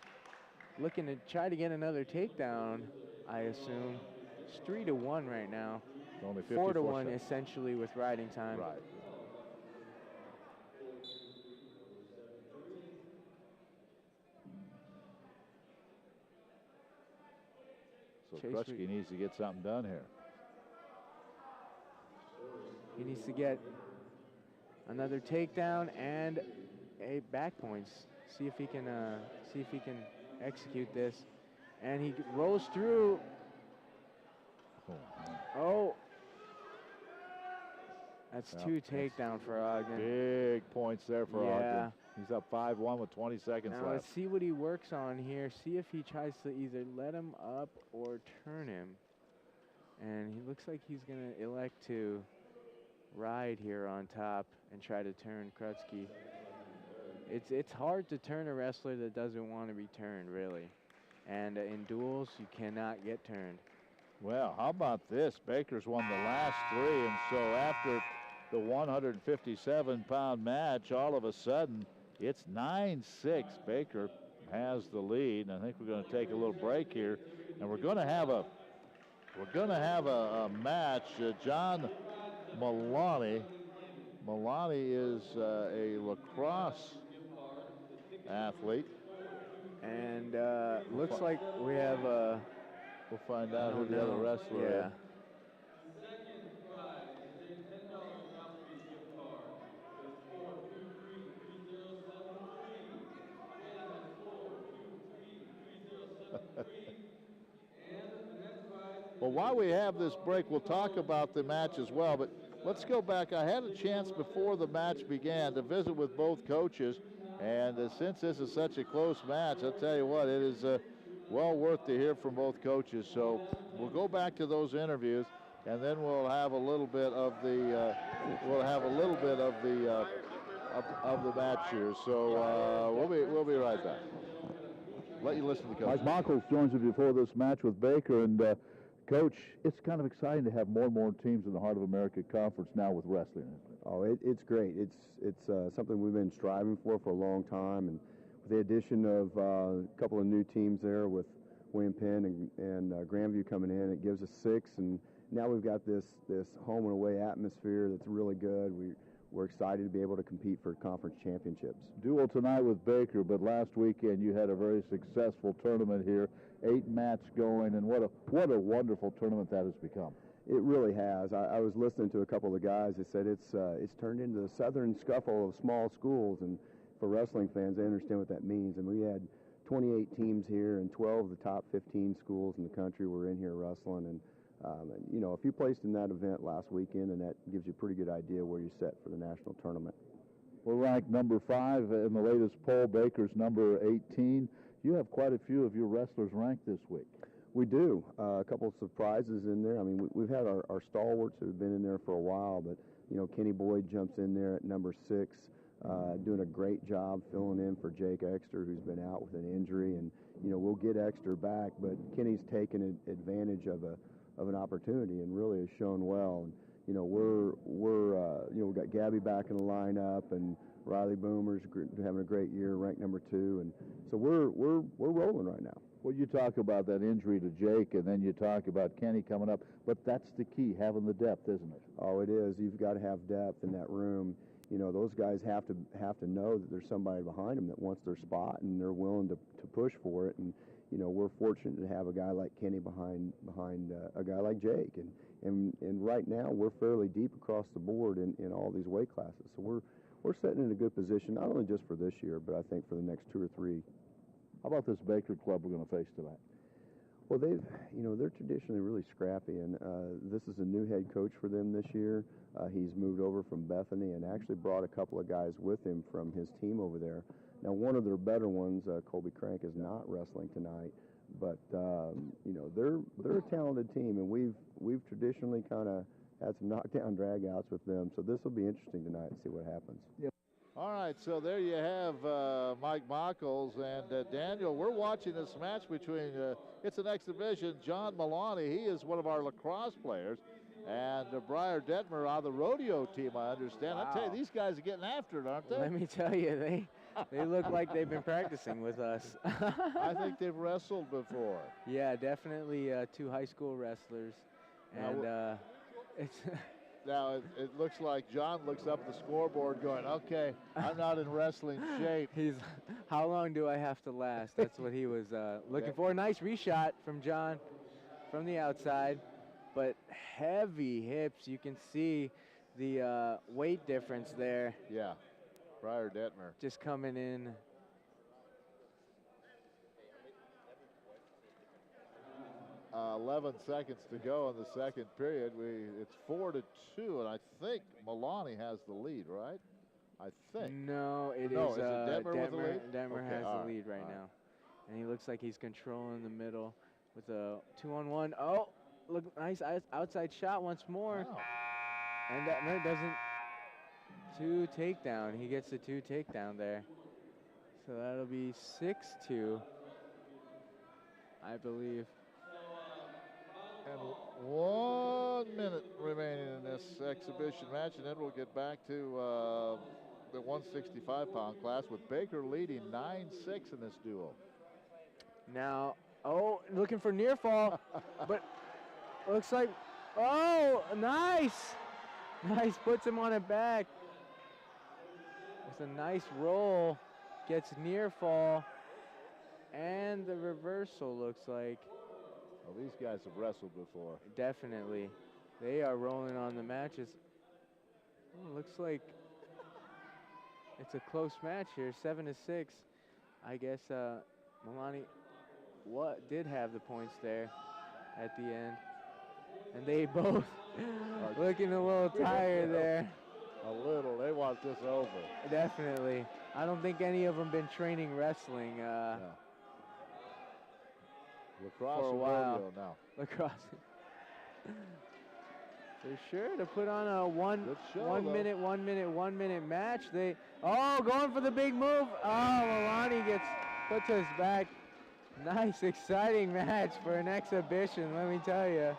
looking to try to get another takedown, I assume. It's 3-1 right now. Only 4-1 seconds. essentially with riding time. Right. So Krutsky needs to get something done here. He needs to get another takedown and a back points. See if he can execute this. And he rolls through. Oh. That's two takedown for Ogden. Big points there for Ogden. He's up 5-1 with 20 seconds now left. Let's see what he works on here. See if he tries to either let him up or turn him. And he looks like he's going to elect to ride here on top and try to turn Krutsky. It's hard to turn a wrestler that doesn't want to be turned, really. And in duels, you cannot get turned. Well, how about this? Baker's won the last three, and so after the 157-pound match, all of a sudden, it's 9-6. Baker has the lead, and I think we're going to take a little break here, and we're going to have a match. John Maloney. Maloney is a lacrosse athlete, and looks like we have we'll find out who the other wrestler is. Well, while we have this break, we'll talk about the match as well, but let's go back. I had a chance before the match began to visit with both coaches, and since this is such a close match, I'll tell you what, it is well worth to hear from both coaches. So we'll go back to those interviews, and then we'll have a little bit of the of the match here. So we'll be right back. Let you listen to the coach. Mike Michaels joins us before this match with Baker, and Coach, it's kind of exciting to have more and more teams in the Heart of America Conference now with wrestling. Oh, it's great. It's something we've been striving for a long time, and with the addition of a couple of new teams there with William Penn and Grandview coming in, it gives us 6, and now we've got this home and away atmosphere that's really good. We're excited to be able to compete for conference championships. Duel tonight with Baker, but last weekend you had a very successful tournament here, 8 matches going, and what a wonderful tournament that has become. It really has. I was listening to a couple of the guys that said it's turned into the Southern Scuffle of small schools, and for wrestling fans, they understand what that means. And we had 28 teams here, and 12 of the top 15 schools in the country were in here wrestling. And you know, if you placed in that event last weekend, and that gives you a pretty good idea where you're set for the national tournament. We're ranked number 5 in the latest poll. Baker's number 18. You have quite a few of your wrestlers ranked this week. We do. A couple of surprises in there. I mean, we've had our stalwarts who have been in there for a while, but, you know, Kenny Boyd jumps in there at number 6, doing a great job filling in for Jake Exter, who's been out with an injury. And, you know, we'll get Exter back, but Kenny's taken advantage of an opportunity and really has shown well. And, you know, we've got Gabby back in the lineup, and Riley Boomer's having a great year, ranked number 2, and so we're rolling right now. Well, you talk about that injury to Jake, and then you talk about Kenny coming up, but that's the key, having the depth, isn't it? Oh, it is. You've got to have depth in that room. You know, those guys have to know that there's somebody behind them that wants their spot, and they're willing to push for it. And you know, we're fortunate to have a guy like Kenny behind a guy like Jake, and right now we're fairly deep across the board in all these weight classes. So we're sitting in a good position, not only just for this year, but I think for the next 2 or 3. How about this Baker club we're going to face tonight? Well, they're traditionally really scrappy, and this is a new head coach for them this year. He's moved over from Bethany and actually brought a couple of guys with him from his team over there. Now, one of their better ones, Colby Crank, is not wrestling tonight, but you know, they're a talented team, and we've traditionally kind of had some knockdown dragouts with them. So this will be interesting tonight and see what happens. Yep. All right, so there you have Mike Michaels and Daniel. We're watching this match between, it's an exhibition, John Maloney. He is one of our lacrosse players. And Briar Detmer on the rodeo team, I understand. Wow. I tell you, these guys are getting after it, aren't they? Let me tell you, they look like they've been practicing with us. I think they've wrestled before. Yeah, definitely 2 high school wrestlers. And it's... Now, it looks like John looks up at the scoreboard going, okay, I'm not in wrestling shape. How long do I have to last? That's what he was looking for. Nice reshot from John from the outside, but heavy hips. You can see the weight difference there. Yeah, Briar Detmer. Just coming in. 11 seconds to go in the second period. It's 4-2, and I think Milani has the lead, right? I think. No, it No, is is it Detmer with the lead? Detmer Okay, has all the right, lead right all right. now. And he looks like he's controlling the middle with a 2-on-1. Oh, look, nice outside shot once more. Wow. And Detmer doesn't. 2 takedown. He gets the 2 takedown there. So that'll be 6-2, I believe. And 1 minute remaining in this exhibition match, and then we'll get back to the 165-pound class with Baker leading 9-6 in this duel. Now, oh, looking for near fall, but looks like, oh, nice. Nice, puts him on it back. It's a nice roll, gets near fall, and the reversal looks like. Well, these guys have wrestled before. Definitely. They are rolling on the matches. Oh, looks like it's a close match here, 7-6. I guess Milani did have the points there at the end. And they both are looking a little tired there. A little. They want this over. Definitely. I don't think any of them been training wrestling Lacrosse for a and while. rodeo now. Lacrosse. They're sure to put on a one minute match. Going for the big move. Oh, Milani gets put to his back. Nice, exciting match for an exhibition, let me tell you.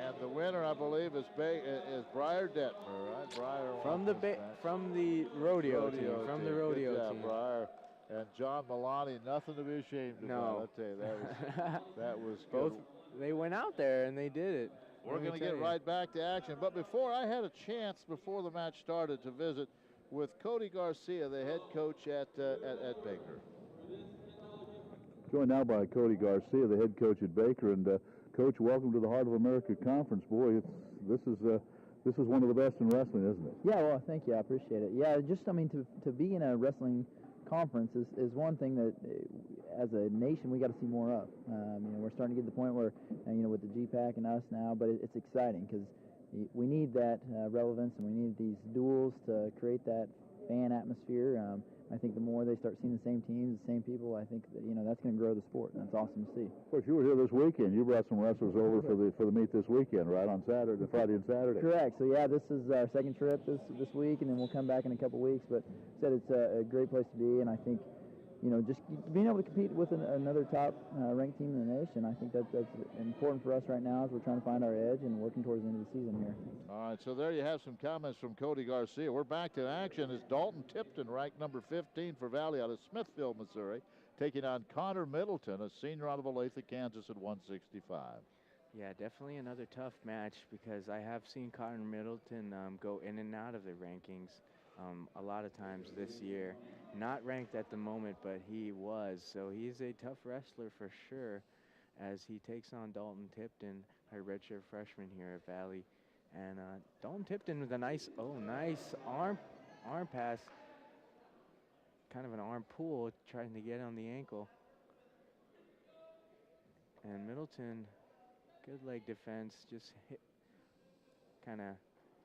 And the winner, I believe, is Briar Detmer, right? Briar from the rodeo team. From the rodeo Good job, team. Briar. And John Milani, nothing to be ashamed about. I'll tell you, that was good. Both, they went out there and they did it. We're going to get right back to action. But before, I had a chance before the match started to visit with Cody Garcia, the head coach at Baker. Joined now by Cody Garcia, the head coach at Baker. And Coach, welcome to the Heart of America Conference. Boy, this is one of the best in wrestling, isn't it? Yeah, well, thank you. I appreciate it. Yeah, to be in a wrestling conference is one thing that, as a nation, we got to see more of. We're starting to get to the point where, with the GPAC and us now, but it's exciting because we need that relevance and we need these duels to create that fan atmosphere. I think the more they start seeing the same teams, the same people, I think that, that's going to grow the sport. And that's awesome to see. Of course, you were here this weekend. You brought some wrestlers over for the meet this weekend, right, on Saturday, Friday and Saturday. Correct. So yeah, this is our second trip this week, and then we'll come back in a couple weeks. But said it's a great place to be, and I think, just being able to compete with another top ranked team in the nation, I think that's important for us right now as we're trying to find our edge and working towards the end of the season here. All right, so there you have some comments from Cody Garcia. We're back to action as Dalton Tipton, ranked number 15 for Valley out of Smithfield, Missouri, taking on Connor Middleton, a senior out of Olathe, Kansas at 165. Yeah, definitely another tough match because I have seen Connor Middleton go in and out of the rankings a lot of times this year. Not ranked at the moment, but he was. So he's a tough wrestler for sure as he takes on Dalton Tipton, a redshirt freshman here at Valley. And Dalton Tipton with a nice arm pass, kind of an arm pull, trying to get on the ankle. And Middleton, good leg defense, just kind of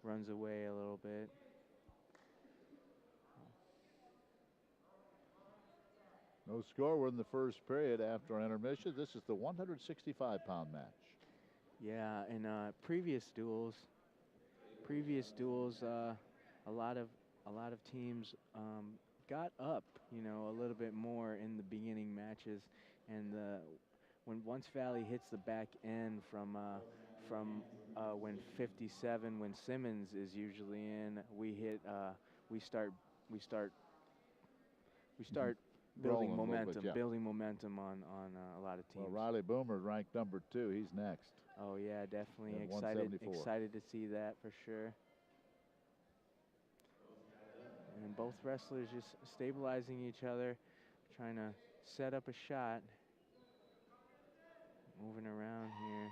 runs away a little bit. No score. We're in the first period after intermission. This is the 165-pound match. Yeah, in previous duels, a lot of teams got up, a little bit more in the beginning matches, and once Valley hits the back end from when 57, when Simmons is usually in, we start building momentum, building momentum on a lot of teams. Well, Riley Boomer ranked number 2. He's next. Oh yeah, definitely At excited to see that for sure. And both wrestlers just stabilizing each other, trying to set up a shot. Moving around here.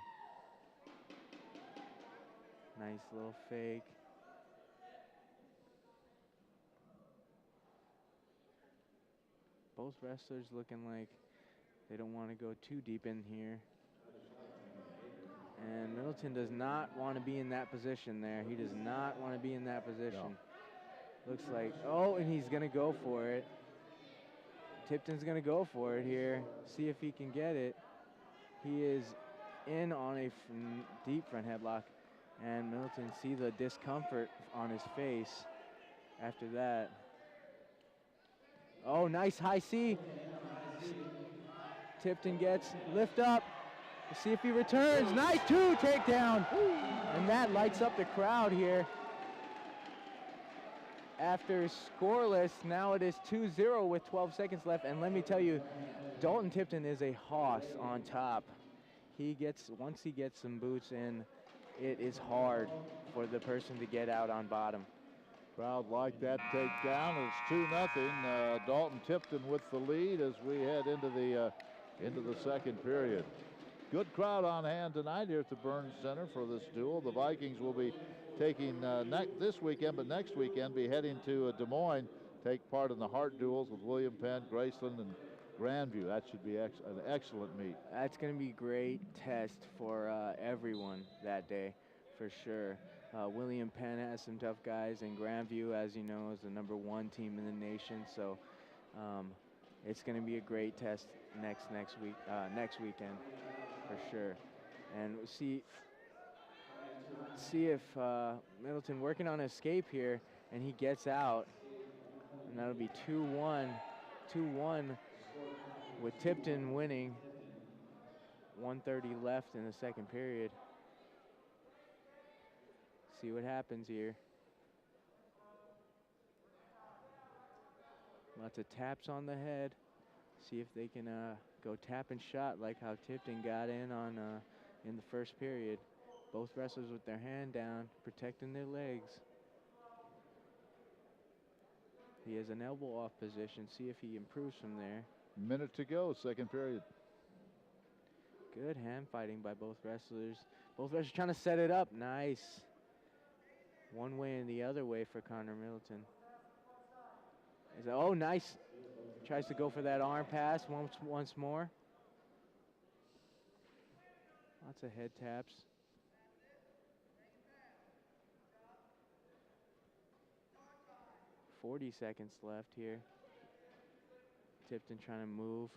Nice little fake. Both wrestlers looking like They don't want to go too deep in here. And Middleton does not want to be in that position there. He does not want to be in that position. No. Looks like, oh, and he's going to go for it. Tipton's going to go for it here. See if he can get it. He is in on a deep front headlock. And Middleton, see the discomfort on his face after that. Oh, nice high C. Tipton gets lift up. Let's see if he returns. Nice 2 takedown. And that lights up the crowd here. After scoreless, now it is 2-0 with 12 seconds left. And let me tell you, Dalton Tipton is a hoss on top. Once he gets some boots in, it is hard for the person to get out on bottom. Crowd like that takedown. It's 2-0. Dalton Tipton with the lead as we head into the second period. Good crowd on hand tonight here at the Burns Center for this duel. The Vikings will be taking this weekend, but next weekend be heading to Des Moines, take part in the Hart duels with William Penn, Graceland, and Grandview. That should be an excellent meet. That's going to be a great test for everyone that day, for sure. William Penn has some tough guys, and Grandview, as you know, is the #1 team in the nation. So it's going to be a great test next weekend, for sure. And we'll see if Middleton working on escape here, and he gets out, and that'll be 2-1 with Tipton winning. 1:30 left in the second period. See what happens here. Lots of taps on the head. See if they can go tap and shot like how Tipton got in on in the first period. Both wrestlers with their hand down, protecting their legs. He has an elbow off position. See if he improves from there. Minute to go, second period. Good hand fighting by both wrestlers. Both wrestlers trying to set it up. Nice. One way and the other way for Connor Middleton. Oh, nice. Tries to go for that arm pass once more. Lots of head taps. "40 seconds left here. Tipton trying to move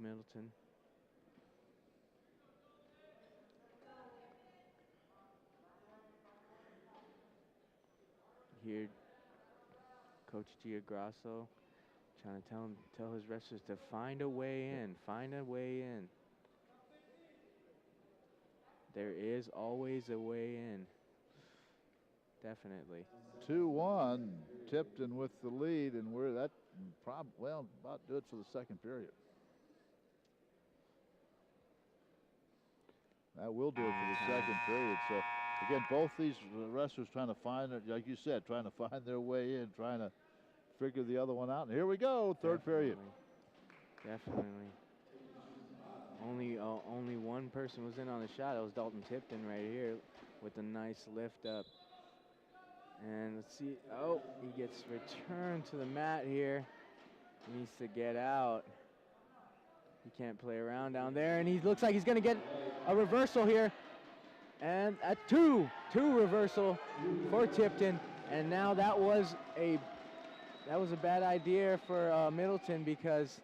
Middleton. Here, Coach Giagrasso trying to tell his wrestlers to find a way in, There is always a way in. Definitely. 2-1, Tipton with the lead, and we're about do it for the second period. That will do it for the second period. So again, both these wrestlers trying to find it, like you said, trying to find their way in, trying to figure the other one out. And here we go, third period. Definitely. Only one person was in on the shot. It was Dalton Tipton right here with a nice lift up. And let's see. Oh, he gets returned to the mat here. He needs to get out. He can't play around down there. And he looks like he's going to get a reversal here. And a two reversal for Tipton. And now that was a bad idea for Middleton, because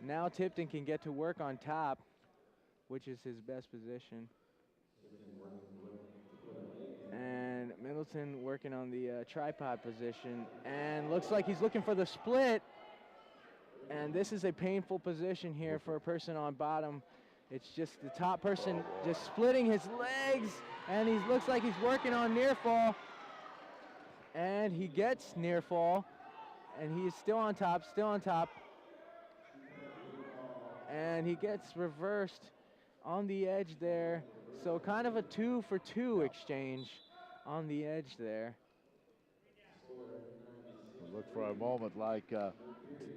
now Tipton can get to work on top, which is his best position. And Middleton working on the tripod position, and looks like he's looking for the split. And this is a painful position here for a person on bottom. It's just the top person just splitting his legs, and he looks like he's working on near fall. And he gets near fall, and he is still on top. And he gets reversed on the edge there. So kind of a 2-for-2 exchange on the edge there. Look for a moment like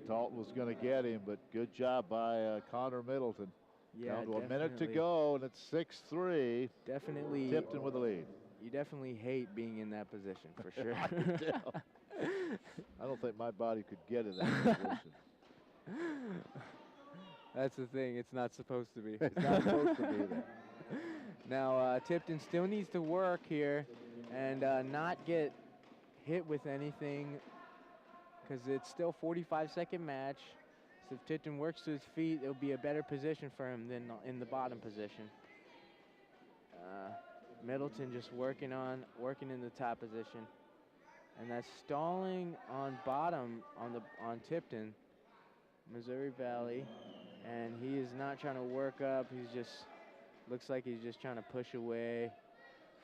Dalton was going to get him, but good job by Connor Middleton. Yeah, down to a minute to go, and it's 6-3. Definitely. Tipton with the lead. You definitely hate being in that position, for sure. I don't think my body could get in that position. That's the thing. It's not supposed to be. It's not supposed to be there. Now, Tipton still needs to work here and not get hit with anything because it's still 45-second match. So if Tipton works to his feet, it'll be a better position for him than in the bottom position. Middleton just working in the top position. And that's stalling on bottom on Tipton, Missouri Valley. And he is not trying to work up. He's just, looks like he's just trying to push away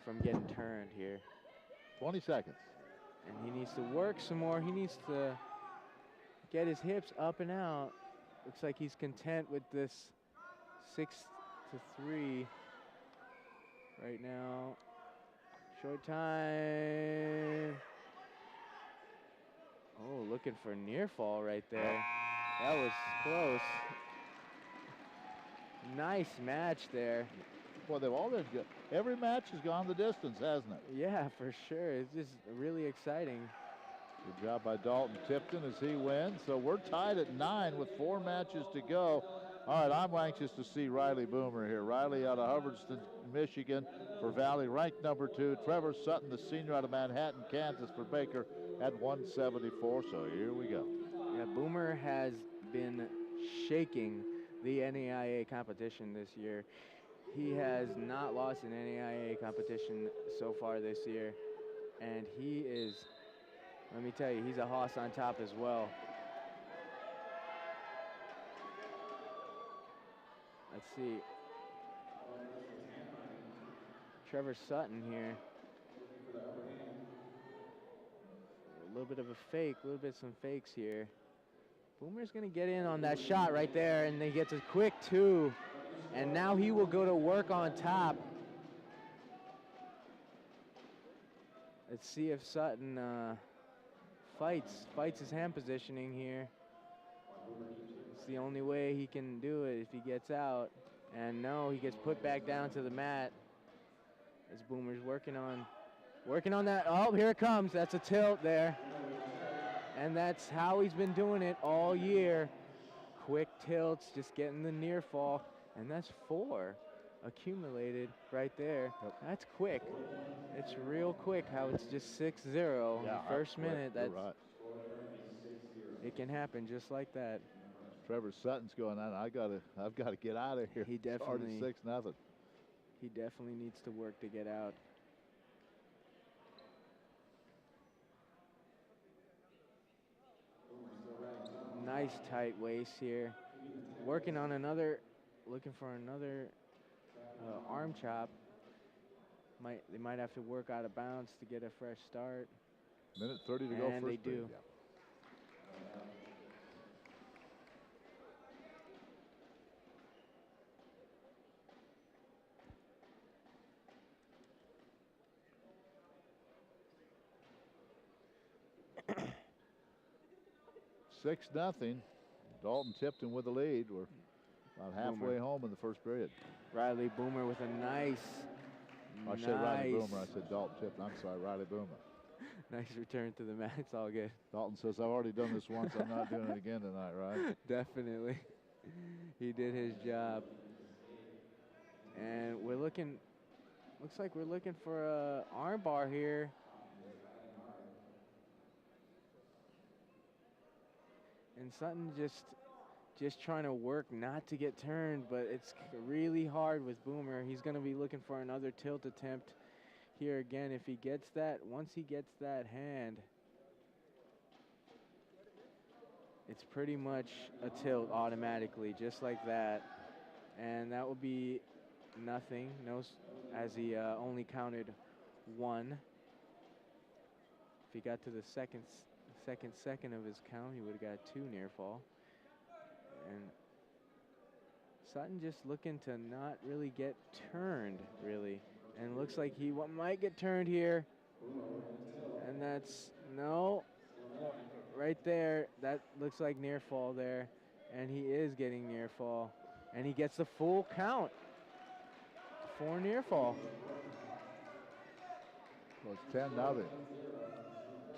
from getting turned here. 20 seconds. And he needs to work some more. He needs to get his hips up and out. Looks like he's content with this 6-3 right now. Short time. Oh, looking for near fall right there. That was close. Nice match there. Boy, they've all been good. Every match has gone the distance, hasn't it? Yeah, for sure. It's just really exciting. Good job by Dalton Tipton as he wins. So we're tied at 9 with 4 matches to go. All right, I'm anxious to see Riley Boomer here. Riley out of Hubbardston, Michigan for Valley, ranked number 2. Trevor Sutton, the senior out of Manhattan, Kansas for Baker at 174. So here we go. Yeah, Boomer has been shaking the NAIA competition this year. He has not lost an NAIA competition so far this year. And he is, let me tell you, he's a hoss on top as well. Let's see. Trevor Sutton here. A little bit of a fake, some fakes here. Boomer's gonna get in on that shot right there, and then he gets a quick 2. And now he will go to work on top. Let's see if Sutton fights his hand positioning here. It's the only way he can do it if he gets out. And no, he gets put back down to the mat. As Boomer's working on that. Oh, here it comes. That's a tilt there. And that's how he's been doing it all year. Quick tilts, just getting the near fall. And that's 4 accumulated right there. Yep. That's quick. It's real quick how it's just 6-0 in the first minute. That's right. It can happen just like that. Trevor Sutton's going on. I've got to get out of here. He definitely, Started 6-0. He definitely needs to work to get out. Nice tight waist here. Working on another, looking for another arm chop. They might have to work out of bounds to get a fresh start. Minute 30 to go. And they do. Yeah. 6-0. Dalton Tipton with the lead. We're about halfway home in the first period. Riley Boomer with a nice. I said Riley Boomer. I said Dalton Tipton. I'm sorry, Riley Boomer. Nice return to the mat. It's all good. Dalton says, I've already done this once. I'm not doing it again tonight, right? Definitely. He did his job. And we're looking, looks like we're looking for a arm bar here. And Sutton just trying to work not to get turned, but it's really hard with Boomer. He's going to be looking for another tilt attempt here again. If he gets that, once he gets that hand, it's pretty much a tilt automatically, just like that. And that will be nothing, as he only counted 1. If he got to the second of his count, he would have got 2 near fall. And Sutton just looking to not really get turned, really. And looks like he might get turned here. And that's, no, right there. That looks like near fall there. And he is getting near fall. And he gets the full count for near fall. Well, it's 10-0.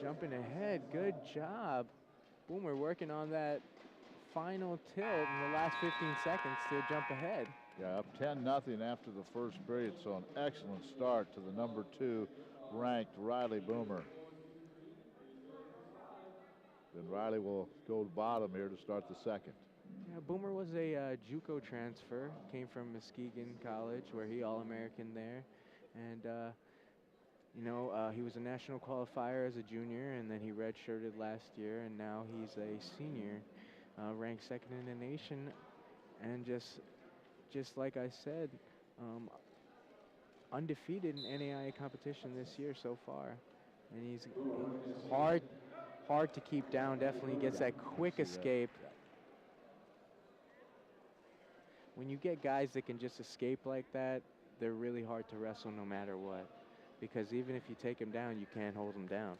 Jumping ahead, good job. Boomer working on that final tilt in the last 15 seconds to jump ahead. Yeah, up 10-0 after the first period, so an excellent start to the number 2 ranked Riley Boomer. Then Riley will go to bottom here to start the second. Yeah, Boomer was a JUCO transfer, came from Muskegon College, where he All-American there. And, he was a national qualifier as a junior, and then he redshirted last year, and now he's a senior, ranked second in the nation. And just like I said, undefeated in NAIA competition this year so far. And he's hard to keep down, definitely gets that quick escape. When you get guys that can just escape like that, they're really hard to wrestle no matter what. Because even if you take them down, you can't hold them down.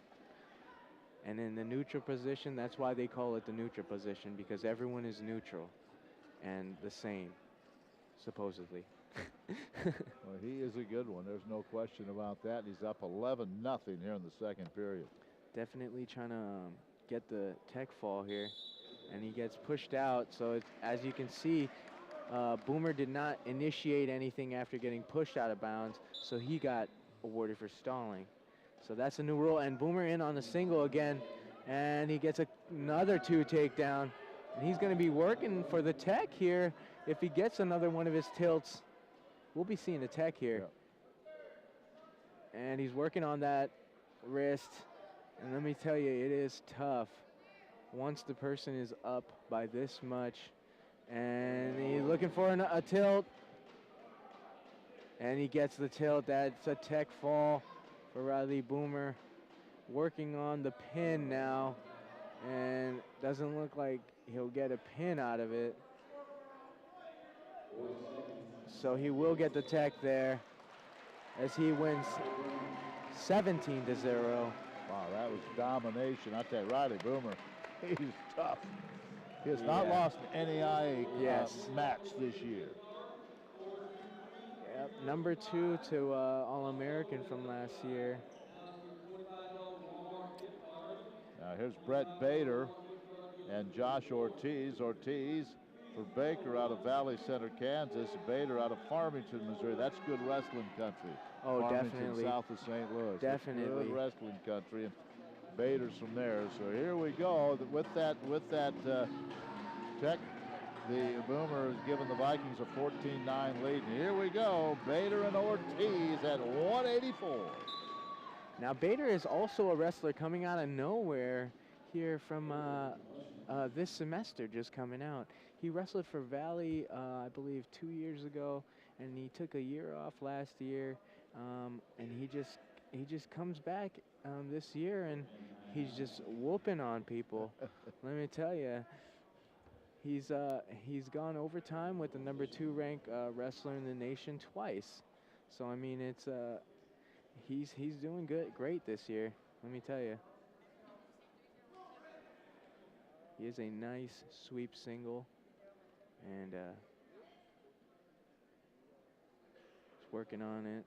And in the neutral position, that's why they call it the neutral position, because everyone is neutral and the same, supposedly. Well, he is a good one. There's no question about that. He's up 11-0 here in the second period. Definitely trying to get the tech fall here. And he gets pushed out. So as you can see, Boomer did not initiate anything after getting pushed out of bounds, so he got awarded for stalling. So that's a new rule, and Boomer in on the single again, and he gets another 2 takedown. And he's going to be working for the tech here. If he gets another one of his tilts, we'll be seeing the tech here. Yeah. And he's working on that wrist, and let me tell you, it is tough once the person is up by this much. And he's looking for a tilt. And he gets the tilt. That's a tech fall for Riley Boomer. Working on the pin now. And doesn't look like he'll get a pin out of it. So he will get the tech there as he wins 17-0. Wow, that was domination. I tell you, Riley Boomer, he's tough. He has not lost an NAIA match this year. Yep, number 2 to All-American from last year. Now here's Brett Bader and Josh Ortiz. Ortiz for Baker out of Valley Center, Kansas. Bader out of Farmington, Missouri. That's good wrestling country. Oh, Farmington, definitely. south of St. Louis. Definitely. That's good wrestling country. And Bader's from there. So here we go with that tech. The Boomer has given the Vikings a 14-9 lead. And here we go, Bader and Ortiz at 184. Now Bader is also a wrestler coming out of nowhere here from this semester, just coming out. He wrestled for Valley, I believe, 2 years ago, and he took a year off last year, and he just comes back this year, and he's just whooping on people. Let me tell you, he's gone overtime with the number 2 ranked wrestler in the nation twice. So I mean, it's he's doing great this year. Let me tell you. He is a nice sweep single, and he's working on it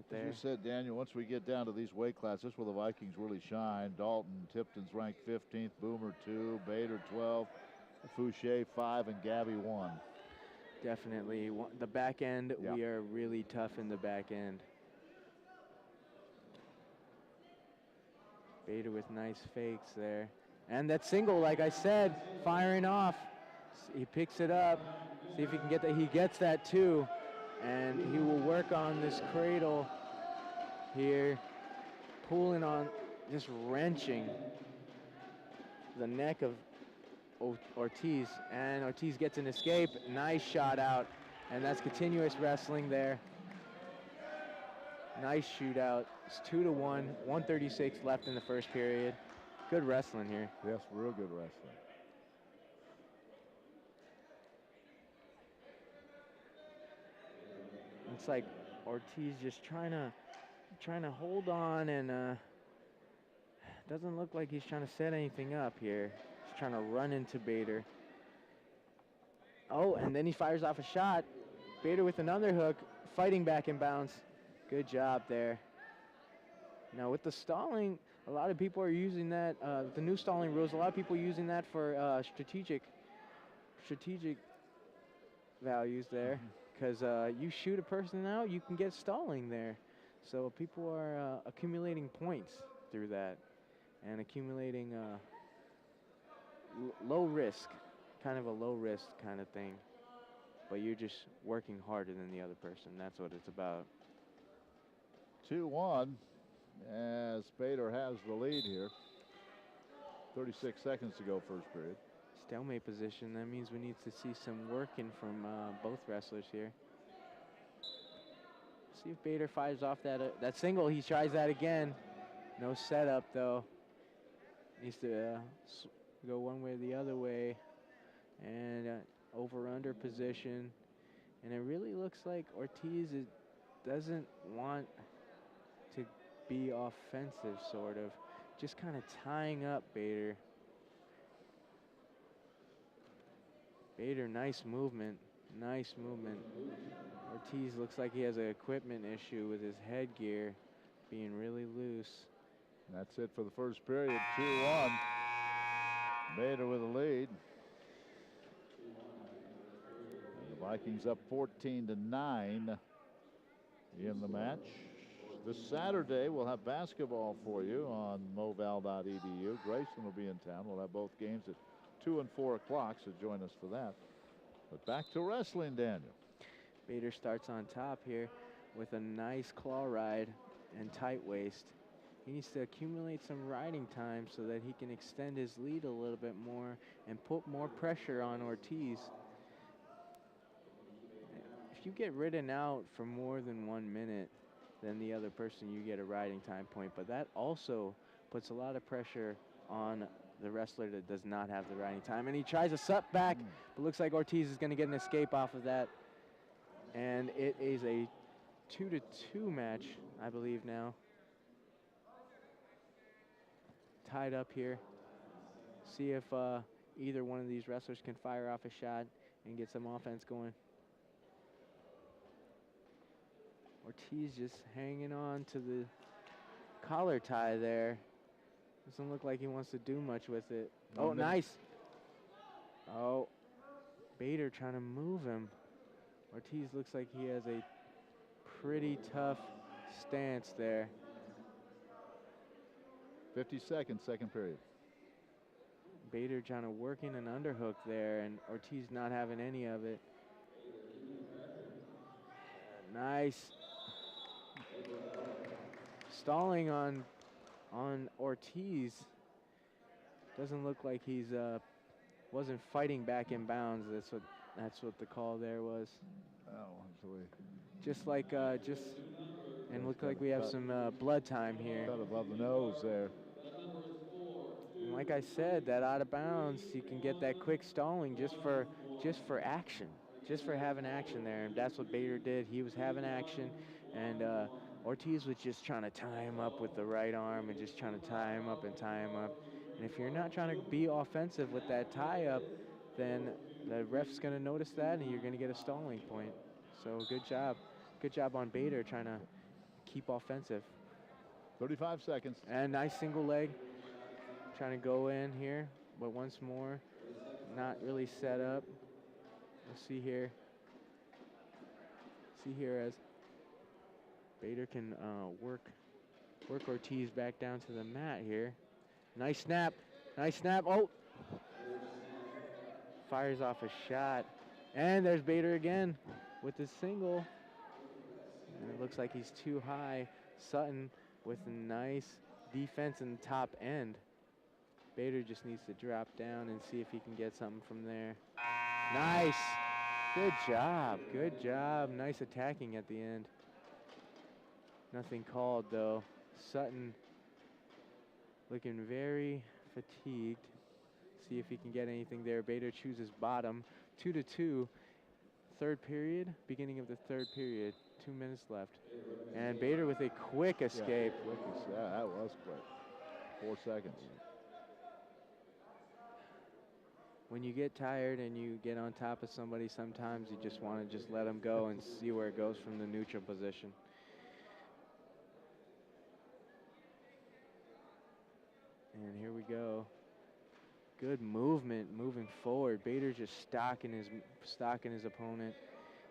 there. As you said, Daniel, once we get down to these weight classes, this is where the Vikings really shine. Dalton Tipton's ranked 15th, Boomer 2, Bader 12, Fouché 5, and Gabby 1. Definitely. The back end, we are really tough in the back end. Bader with nice fakes there. And that single, like I said, firing off. He picks it up. See if he can get that. He gets that too. And he will work on this cradle here. Pulling on, just wrenching the neck of Ortiz. And Ortiz gets an escape. Nice shot out. And that's continuous wrestling there. Nice shootout. It's 2-1, 136 left in the first period. Good wrestling here. Yes, real good wrestling. It's like Ortiz just trying to hold on, and doesn't look like he's trying to set anything up here. He's trying to run into Bader. Oh, and then he fires off a shot. Bader with another hook, fighting back in bounds. Good job there. Now with the stalling, a lot of people are using that, the new stalling rules, a lot of people are using that for strategic strategic values there, because you shoot a person out, you can get stalling there. So people are accumulating points through that and accumulating low risk, kind of a low risk kind of thing. But you're just working harder than the other person. That's what it's about. 2-1 as Bader has the lead here. 36 seconds to go first period. Stalemate position. That means we need to see some working from both wrestlers here. See if Bader fires off that single. He tries that again. No setup though. Needs to go one way or the other way. And over-under position. And it really looks like Ortiz doesn't want to be offensive, sort of. Just kind of tying up Bader. Bader, nice movement. Nice movement. Ortiz looks like he has an equipment issue with his headgear being really loose. That's it for the first period. 2-1. Bader with the lead. And the Vikings up 14-9 in the match. This Saturday, we'll have basketball for you on moval.edu. Grayson will be in town. We'll have both games at 2 and 4 o'clock, so join us for that. But back to wrestling, Daniel. Bader starts on top here with a nice claw ride and tight waist. He needs to accumulate some riding time so that he can extend his lead a little bit more and put more pressure on Ortiz. If you get ridden out for more than 1 minute, then the other person, you get a riding time point. But that also puts a lot of pressure on the wrestler that does not have the riding time. And he tries a sup back, but looks like Ortiz is going to get an escape off of that. And it is a 2-2 match, I believe now. Tied up here. See if either one of these wrestlers can fire off a shot and get some offense going. Ortiz just hanging on to the collar tie there. Doesn't look like he wants to do much with it. Oh, nice. Oh, Bader trying to move him. Ortiz looks like he has a pretty tough stance there. 50 seconds, second period. Bader trying to work in an underhook there, and Ortiz not having any of it. Nice. Stalling on Ortiz. Doesn't look like he's wasn't fighting back in bounds. That's what the call there was. Oh, absolutely. Just like and look like we have some blood time here. Cut above the nose there. And like I said, that out of bounds, you can get that quick stalling just for action, just for having action there. And that's what Bader did. He was having action, and Ortiz was just trying to tie him up with the right arm and just trying to tie him up and tie him up. And if you're not trying to be offensive with that tie up, then the ref's going to notice that, and you're going to get a stalling point. So good job. Good job on Bader trying to keep offensive. 35 seconds. And nice single leg. Trying to go in here, but once more, not really set up. We'll see here. See here as Bader can work Ortiz back down to the mat here. Nice snap. Nice snap. Oh! Fires off a shot. And there's Bader again with the single. And it looks like he's too high. Sutton with a nice defense in the top end. Bader just needs to drop down and see if he can get something from there. Nice. Good job. Good job. Nice attacking at the end. Nothing called, though. Sutton looking very fatigued. See if he can get anything there. Bader chooses bottom. 2-2. Third period. Beginning of the third period. 2 minutes left. And Bader with a quick escape. Yeah, that was quick. 4 seconds. When you get tired and you get on top of somebody, sometimes you just want to just let them go and see where it goes from the neutral position. And here we go. Good movement, moving forward. Bader just stalking his opponent,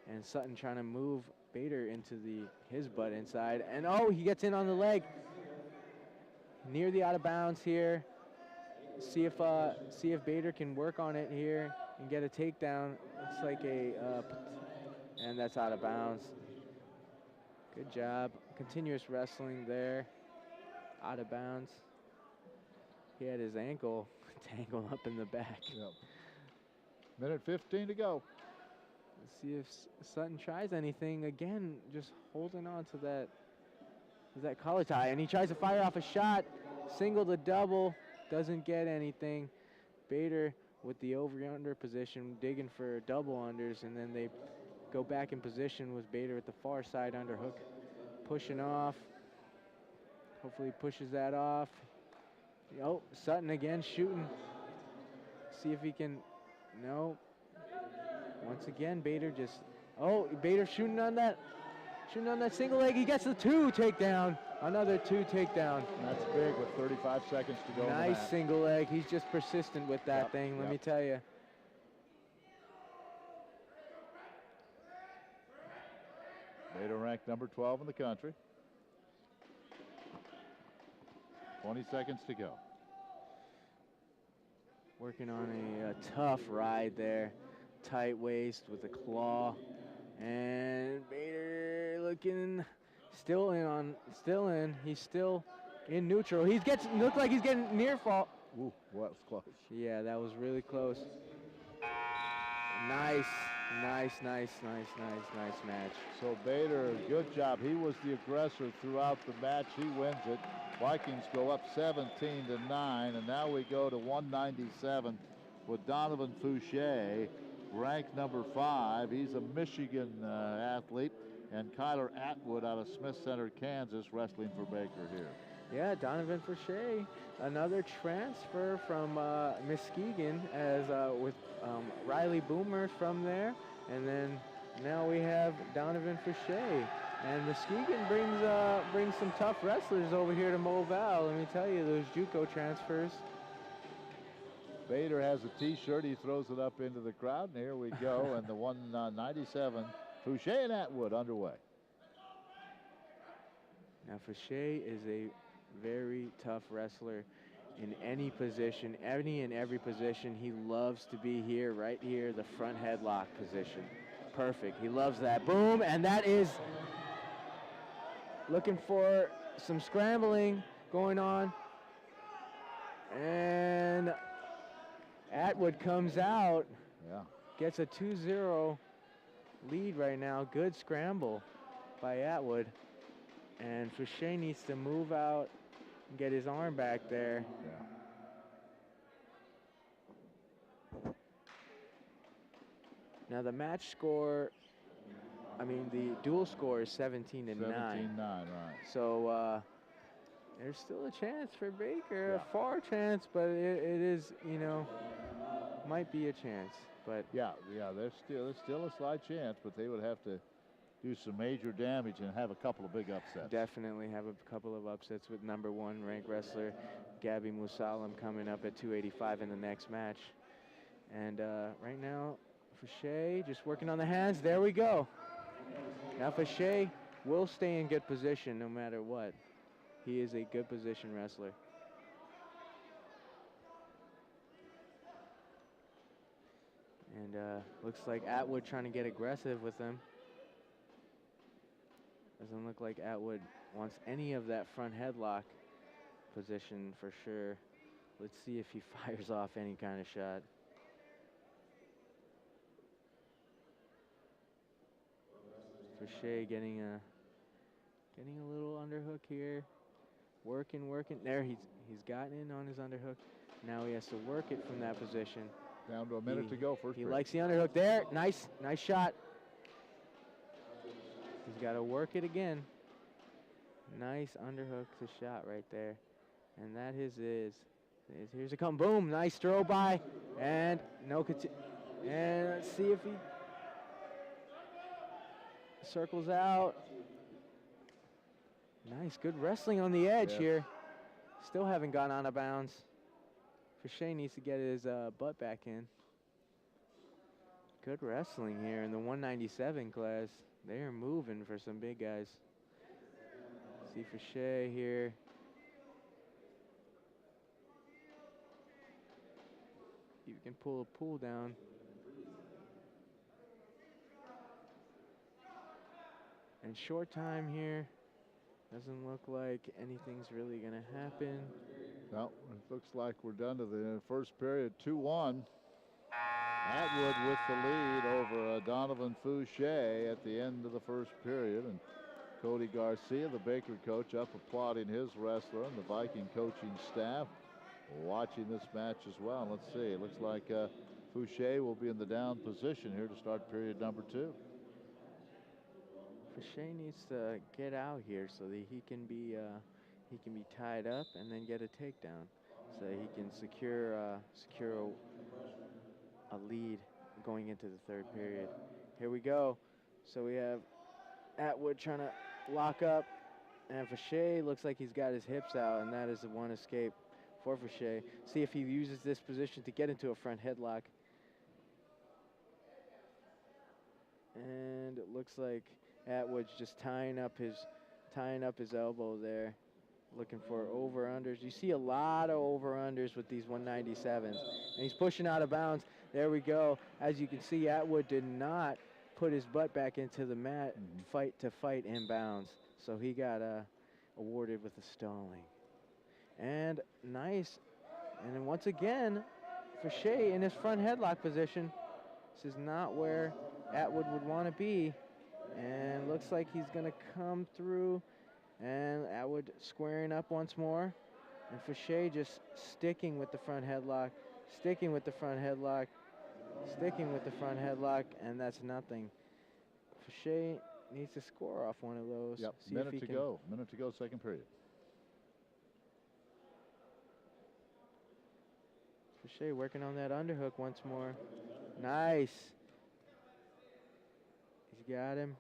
and Sutton trying to move Bader into his butt inside, and oh, he gets in on the leg. Near the out of bounds here. See if Bader can work on it here and get a takedown. Looks like and that's out of bounds. Good job. Continuous wrestling there. Out of bounds. He had his ankle tangled up in the back. Yep. Minute 15 to go. Let's see if Sutton tries anything again. Just holding on to that collar tie, and he tries to fire off a shot. Single to double, doesn't get anything. Bader with the over-under position, digging for double unders, and then they go back in position with Bader at the far side underhook, pushing off. Hopefully pushes that off. Oh, Sutton again shooting. See if he can, no. Once again, Bader Bader shooting on that single leg. He gets the 2 takedown. Another 2 takedown. That's big with 35 seconds to go. Nice single leg. He's just persistent with that thing, let me tell you. Bader ranked number 12 in the country. 20 seconds to go. Working on a tough ride there. Tight waist with a claw. And Bader looking still in. He's still in neutral. Looks like he's getting near fall. Ooh, that was close. Yeah, that was really close. Nice match. So Bader, good job. He was the aggressor throughout the match. He wins it. Vikings go up 17-9, and now we go to 197 with Donovan Fouché, ranked number 5. He's a Michigan athlete, and Kyler Atwood out of Smith Center, Kansas, wrestling for Baker here. Yeah, Donovan Fouché, another transfer from Muskegon, with Riley Boomer from there, and then now we have Donovan Fouché. And Muskegon brings some tough wrestlers over here to Moville. Let me tell you, those JUCO transfers. Bader has a T-shirt. He throws it up into the crowd, and here we go. And the 197, Fouché and Atwood underway. Now Fouché is a very tough wrestler in any position, any and every position. He loves to be here, right here, the front headlock position. Perfect. He loves that. Boom, and that is looking for some scrambling going on. And Atwood comes out. Yeah. Gets a 2-0 lead right now. Good scramble by Atwood. And Fouché needs to move out and get his arm back there. Yeah. Now the match score, the dual score is 17-9. 17-9, right. So there's still a chance for Baker, a far chance, but it is, might be a chance. But yeah, there's still a slight chance, but they would have to do some major damage and have a couple of big upsets. Definitely have a couple of upsets with number 1 ranked wrestler Gabby Musalam coming up at 285 in the next match. And right now, Fouché just working on the hands. There we go. Now Fouché will stay in good position no matter what. He is a good position wrestler. And looks like Atwood trying to get aggressive with him. Doesn't look like Atwood wants any of that front headlock position for sure. Let's see if he fires off any kind of shot. Fouché getting a little underhook here. Working. There, he's gotten in on his underhook. Now he has to work it from that position. Down to a minute to go. First. He likes the underhook there. Nice shot. He's got to work it again. Nice underhook to shot right there. And that here's a come. Boom. Nice throw by. And and let's see if he circles out. Nice, good wrestling on the edge here. Still haven't gone out of bounds. Fouché needs to get his butt back in. Good wrestling here in the 197 class. They are moving for some big guys. See Fouché here. You can pull a pull down. And short time here. Doesn't look like anything's really going to happen. Well, it looks like we're done to the first period, 2-1. Atwood with the lead over Donovan Fouché at the end of the first period. And Cody Garcia, the Baker coach, up applauding his wrestler, and the Viking coaching staff watching this match as well. Let's see. It looks like Fouché will be in the down position here to start period number 2. Fouché needs to get out here so that he can be tied up and then get a takedown, so that he can secure a lead going into the third period. Here we go. So we have Atwood trying to lock up, and Fouché looks like he's got his hips out, and that is the one escape for Fouché. See if he uses this position to get into a front headlock. And it looks like Atwood's just tying up his elbow there, looking for over-unders. You see a lot of over-unders with these 197s. And he's pushing out of bounds. There we go. As you can see, Atwood did not put his butt back into the mat to fight in bounds. So he got awarded with a stalling. And nice. And then once again, Fouché in his front headlock position. This is not where Atwood would want to be. And looks like he's going to come through. And Atwood squaring up once more. And Fouché just sticking with the front headlock, sticking with the front headlock, sticking with the front headlock, and that's nothing. Fouché needs to score off one of those. Yep, minute to go, second period. Fouché working on that underhook once more. Nice. He's got him.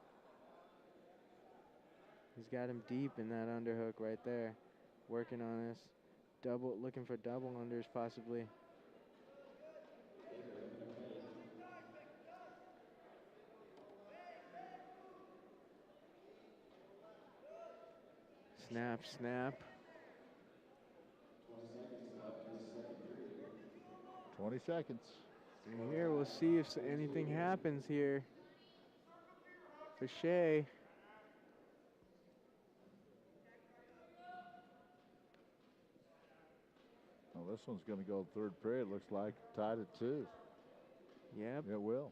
He's got him deep in that underhook right there. Working on this. Looking for double unders possibly. Snap, snap. 20 seconds. And here we'll see if anything happens here. Fouché. Well, this one's going to go third period. Looks like tied at 2. Yep. It will.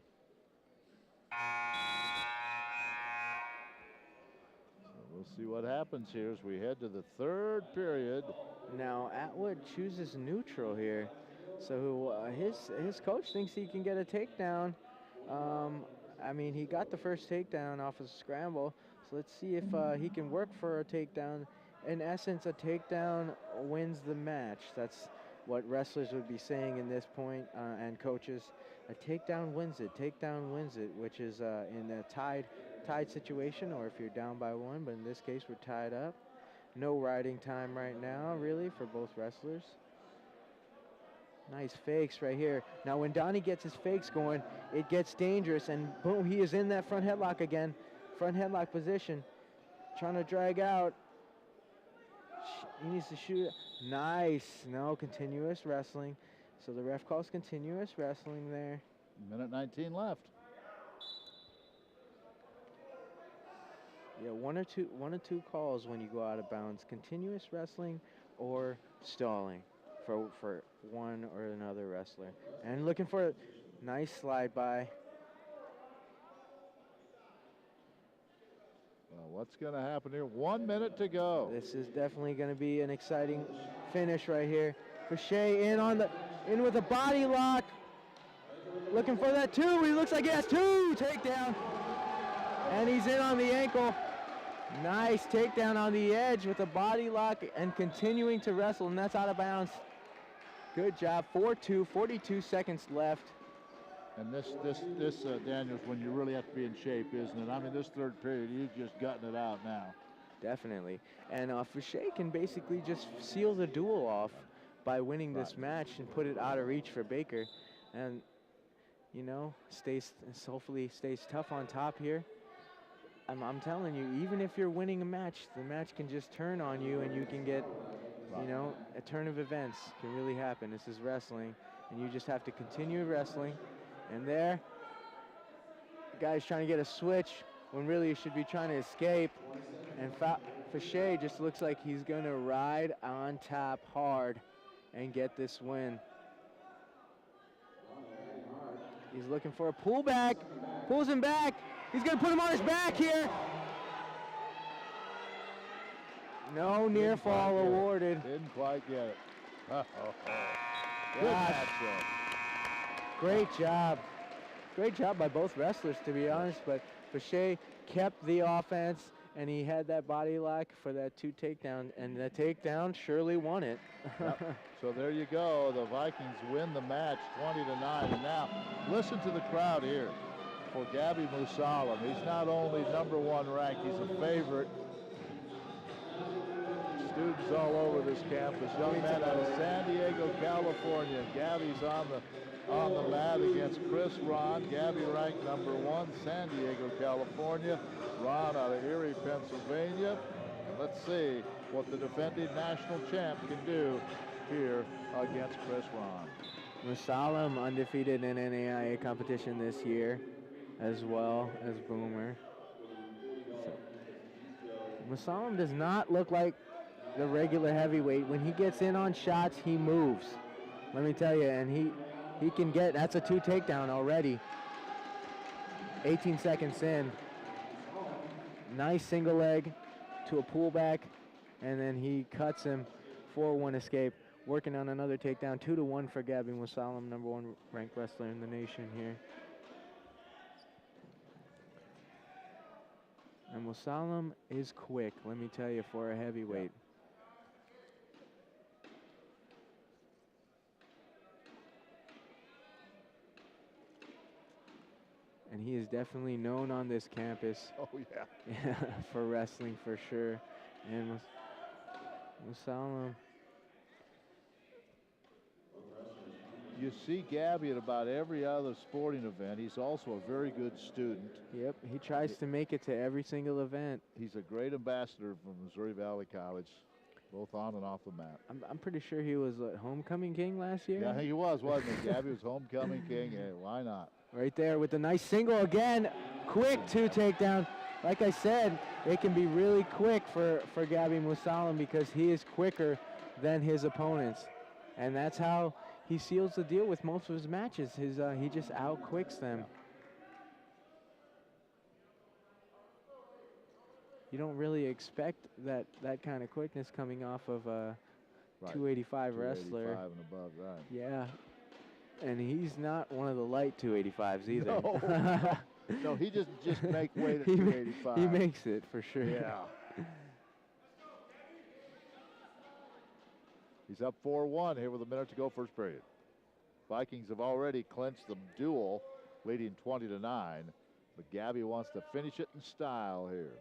So we'll see what happens here as we head to the third period. Now Atwood chooses neutral here. So his coach thinks he can get a takedown. I mean, he got the first takedown off of scramble. So let's see if he can work for a takedown. In essence, a takedown wins the match. That's what wrestlers would be saying in this point, and coaches. A takedown wins it. Takedown wins it, which is in a tied situation, or if you're down by 1. But in this case, we're tied up. No riding time right now, really, for both wrestlers. Nice fakes right here. Now, when Donnie gets his fakes going, it gets dangerous, and boom, he is in that front headlock again. Front headlock position. Trying to drag out. He needs to shoot. Nice. No, continuous wrestling. So the ref calls continuous wrestling there. Minute 19 left. Yeah, one or two calls when you go out of bounds. Continuous wrestling or stalling for one or another wrestler. And looking for a nice slide by. Well, what's going to happen here? 1 minute to go. This is definitely going to be an exciting finish right here. Fouché in with a body lock. Looking for that 2. He looks like he has 2. Takedown. And he's in on the ankle. Nice takedown on the edge with a body lock and continuing to wrestle, and that's out of bounds. Good job. 4-2, 42 seconds left. And this Daniels, when you really have to be in shape, isn't it? I mean, this third period, you're just gutting it out now. Definitely. And Fouché can basically just seal the duel off by winning this match and put it out of reach for Baker. And you know, hopefully stays tough on top here. I'm telling you, even if you're winning a match, the match can just turn on you and you can get, you know, a turn of events can really happen. This is wrestling, and you just have to continue wrestling. And there, the guy's trying to get a switch when really he should be trying to escape. And Fauché just looks like he's going to ride on top hard and get this win. He's looking for a pullback, pulls him back. He's going to put him on his back here. No near fall awarded. Didn't quite get it. Great job. Great job by both wrestlers, to be honest, but Fauché kept the offense, and he had that body lock for that 2 takedown, and the takedown surely won it. Yep. So there you go. The Vikings win the match 20-9. And now listen to the crowd here for Gabby Musalam. He's not only #1 ranked, he's a favorite. Students all over this campus. Young man out of San Diego, California. Gabby's on the mat against Chris Ron. Gabby ranked #1, San Diego, California. Ron out of Erie, Pennsylvania. And let's see what the defending national champ can do here against Chris Ron. Musalam undefeated in NAIA competition this year, as well as Boomer. So, Musalam does not look like the regular heavyweight. When he gets in on shots, he moves. Let me tell you, and he can get, that's a 2 takedown already. 18 seconds in. Nice single leg to a pullback, and then he cuts him for 1 escape. Working on another takedown, 2-1 for Gabby Musalam, #1 ranked wrestler in the nation here. And Musalam is quick, let me tell you, for a heavyweight. And he is definitely known on this campus. Oh, yeah. For wrestling, for sure. And Musalam. You see Gabby at about every other sporting event. He's also a very good student. Yep, he tries to make it to every single event. He's a great ambassador from Missouri Valley College, both on and off the mat. I'm pretty sure he was homecoming king last year. Yeah, he was, wasn't he? Gabby was homecoming king. Hey, why not? Right there with the nice single again. Quick 2 takedown. Like I said, it can be really quick for Gabby Musalam because he is quicker than his opponents. And that's how he seals the deal with most of his matches. He just outquicks them. You don't really expect that kind of quickness coming off of a 285 wrestler. 285 and above, right. Yeah. And he's not one of the light 285s either. No, no, he just make weight at 285. He makes it for sure. Yeah. He's up 4-1 here with a minute to go, first period. Vikings have already clinched the duel, leading 20-9. But Gabby wants to finish it in style here.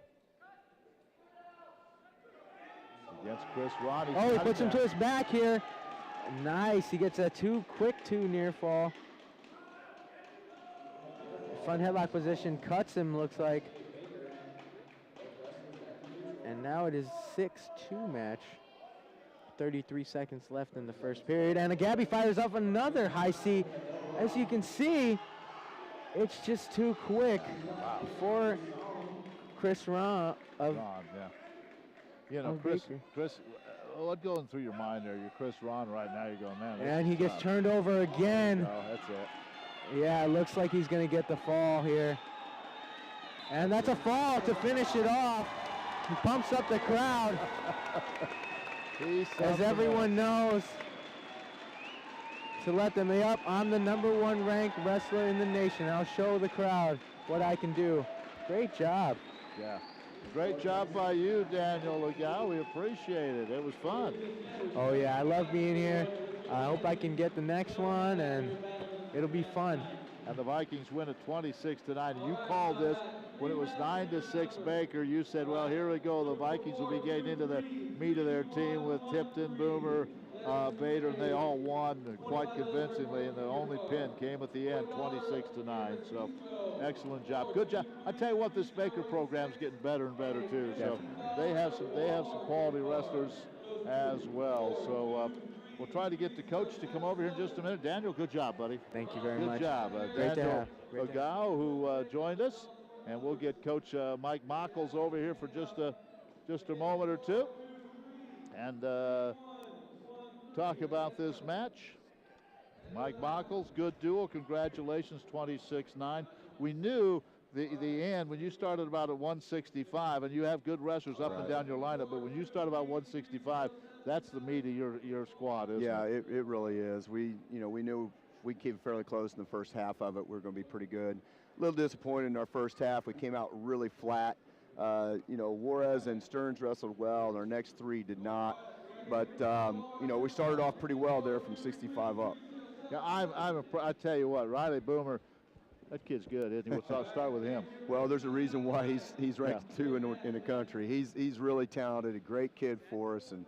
Against Chris Ron. He puts him to his back here. Nice. He gets a quick 2 near fall. Front headlock position cuts him, looks like. And now it is 6-2 match. 33 seconds left in the first period. And Gabby fires up another high C. As you can see, it's just too quick for Chris Ron of yeah. You know, Chris, what going through your mind there? You're Chris Ron right now. You're going, man. And he gets turned over again. Oh, that's it. Yeah, it looks like he's going to get the fall here. And that's a fall to finish it off. He pumps up the crowd. As everyone knows, to let them up, I'm the #1 ranked wrestler in the nation. I'll show the crowd what I can do. Great job. Yeah. Great job by you, Daniel Legal. We appreciate it. It was fun. Oh, yeah, I love being here. I hope I can get the next one, and it'll be fun. And the Vikings win at 26-9. You called this when it was 9-6 Baker. You said, well, here we go. The Vikings will be getting into the meat of their team with Tipton, Boomer, Bader, and they all won quite convincingly, and the only pin came at the end, 26-9. So excellent job. Good job. I tell you what, this Baker program's getting better and better too. So they have some quality wrestlers as well. So we'll try to get the coach to come over here in just a minute. Daniel, good job, buddy. Thank you very good much. Good job. Great Daniel to have. Agao, who joined us, and we'll get Coach Mike Mockles over here for just a moment or two, and talk about this match. Mike Mockles, good duel. Congratulations, 26-9. We knew the end when you started about at 165, and you have good wrestlers up and down your lineup, but when you start about 165, that's the meat of your squad, isn't it? Yeah, it really is. We knew if we came fairly close in the first half of it, we were going to be pretty good. A little disappointed in our first half. We came out really flat. Juarez and Stearns wrestled well, and our next three did not. But, we started off pretty well there from 65 up. Yeah, I tell you what, Riley Boomer, that kid's good, isn't he? We'll start with him. Well, there's a reason why he's ranked 2 in the country. He's really talented, a great kid for us, and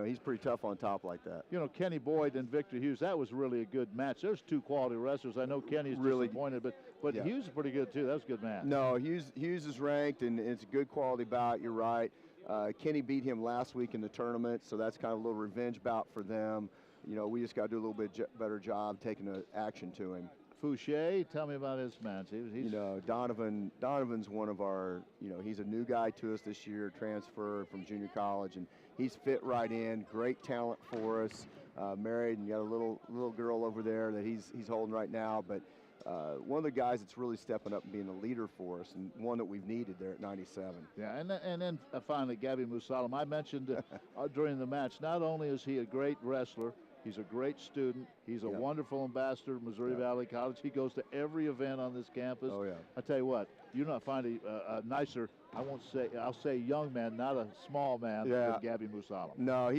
he's pretty tough on top like that. Kenny Boyd and Victor Hughes, that was really a good match. There's 2 quality wrestlers. I know Kenny's really disappointed, but yeah. Hughes is pretty good too. That was a good match. No, Hughes is ranked, and it's a good quality bout. You're right. Kenny beat him last week in the tournament, so that's kind of a little revenge bout for them. We just got to do a little bit better job taking action to him. Fouché, tell me about his match. Donovan's one of our, he's a new guy to us this year, transferred from junior college, and he's fit right in. Great talent for us. Married, and got a little girl over there that he's holding right now. But one of the guys that's really stepping up and being a leader for us, and one that we've needed there at 97. Yeah, and then finally Gabby Musalam. I mentioned during the match, not only is he a great wrestler, he's a great student. He's a wonderful ambassador of Missouri Valley College. He goes to every event on this campus. Oh, yeah. I tell you what, you're not finding a nicer, I'll say young man, not a small man, than Gabby Musalam. No,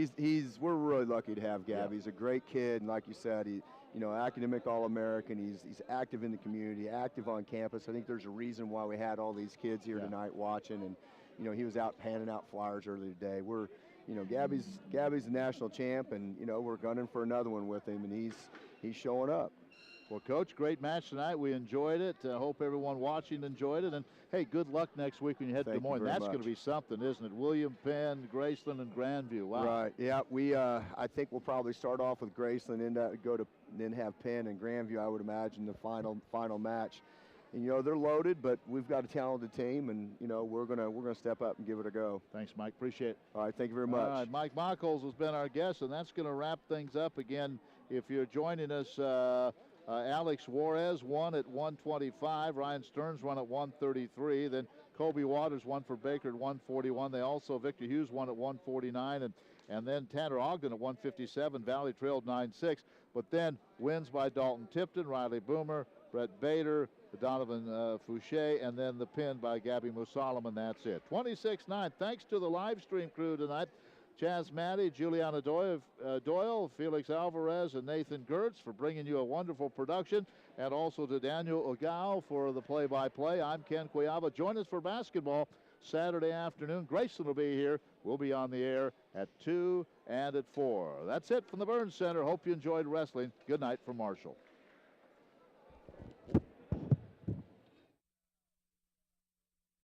we're really lucky to have Gabby. He's a great kid, and like you said, academic All-American. He's active in the community, active on campus. I think there's a reason why we had all these kids here tonight watching, and he was out handing out flyers earlier today. Gabby's the national champ, and we're gunning for another one with him, and he's showing up. Well, Coach, great match tonight. We enjoyed it. Hope everyone watching enjoyed it. And, hey, good luck next week when you head to Des Moines. That's going to be something, isn't it? William Penn, Graceland, and Grandview. Wow. Right. Yeah, I think we'll probably start off with Graceland and then have Penn and Grandview, I would imagine, the final match. And, they're loaded, but we've got a talented team, and, we're gonna step up and give it a go. Thanks, Mike. Appreciate it. All right, thank you very much. All right, Mike Mockles has been our guest, and that's going to wrap things up. Again, if you're joining us, Alex Juarez won at 125. Ryan Stearns won at 133. Then Kobe Waters won for Baker at 141. Victor Hughes won at 149. And then Tanner Ogden at 157. Valley trailed 9-6. But then wins by Dalton Tipton, Riley Boomer, Brett Bader, Donovan Fouché, and then the pin by Gabby Musalam, and that's it. 26-9. Thanks to the live stream crew tonight. Chaz Matty, Juliana Doyle, Felix Alvarez, and Nathan Gertz for bringing you a wonderful production, and also to Daniel Agao for the play-by-play. I'm Ken Cuiava. Join us for basketball Saturday afternoon. Graceland will be here. We'll be on the air at 2 and at 4. That's it from the Burns Center. Hope you enjoyed wrestling. Good night from Marshall.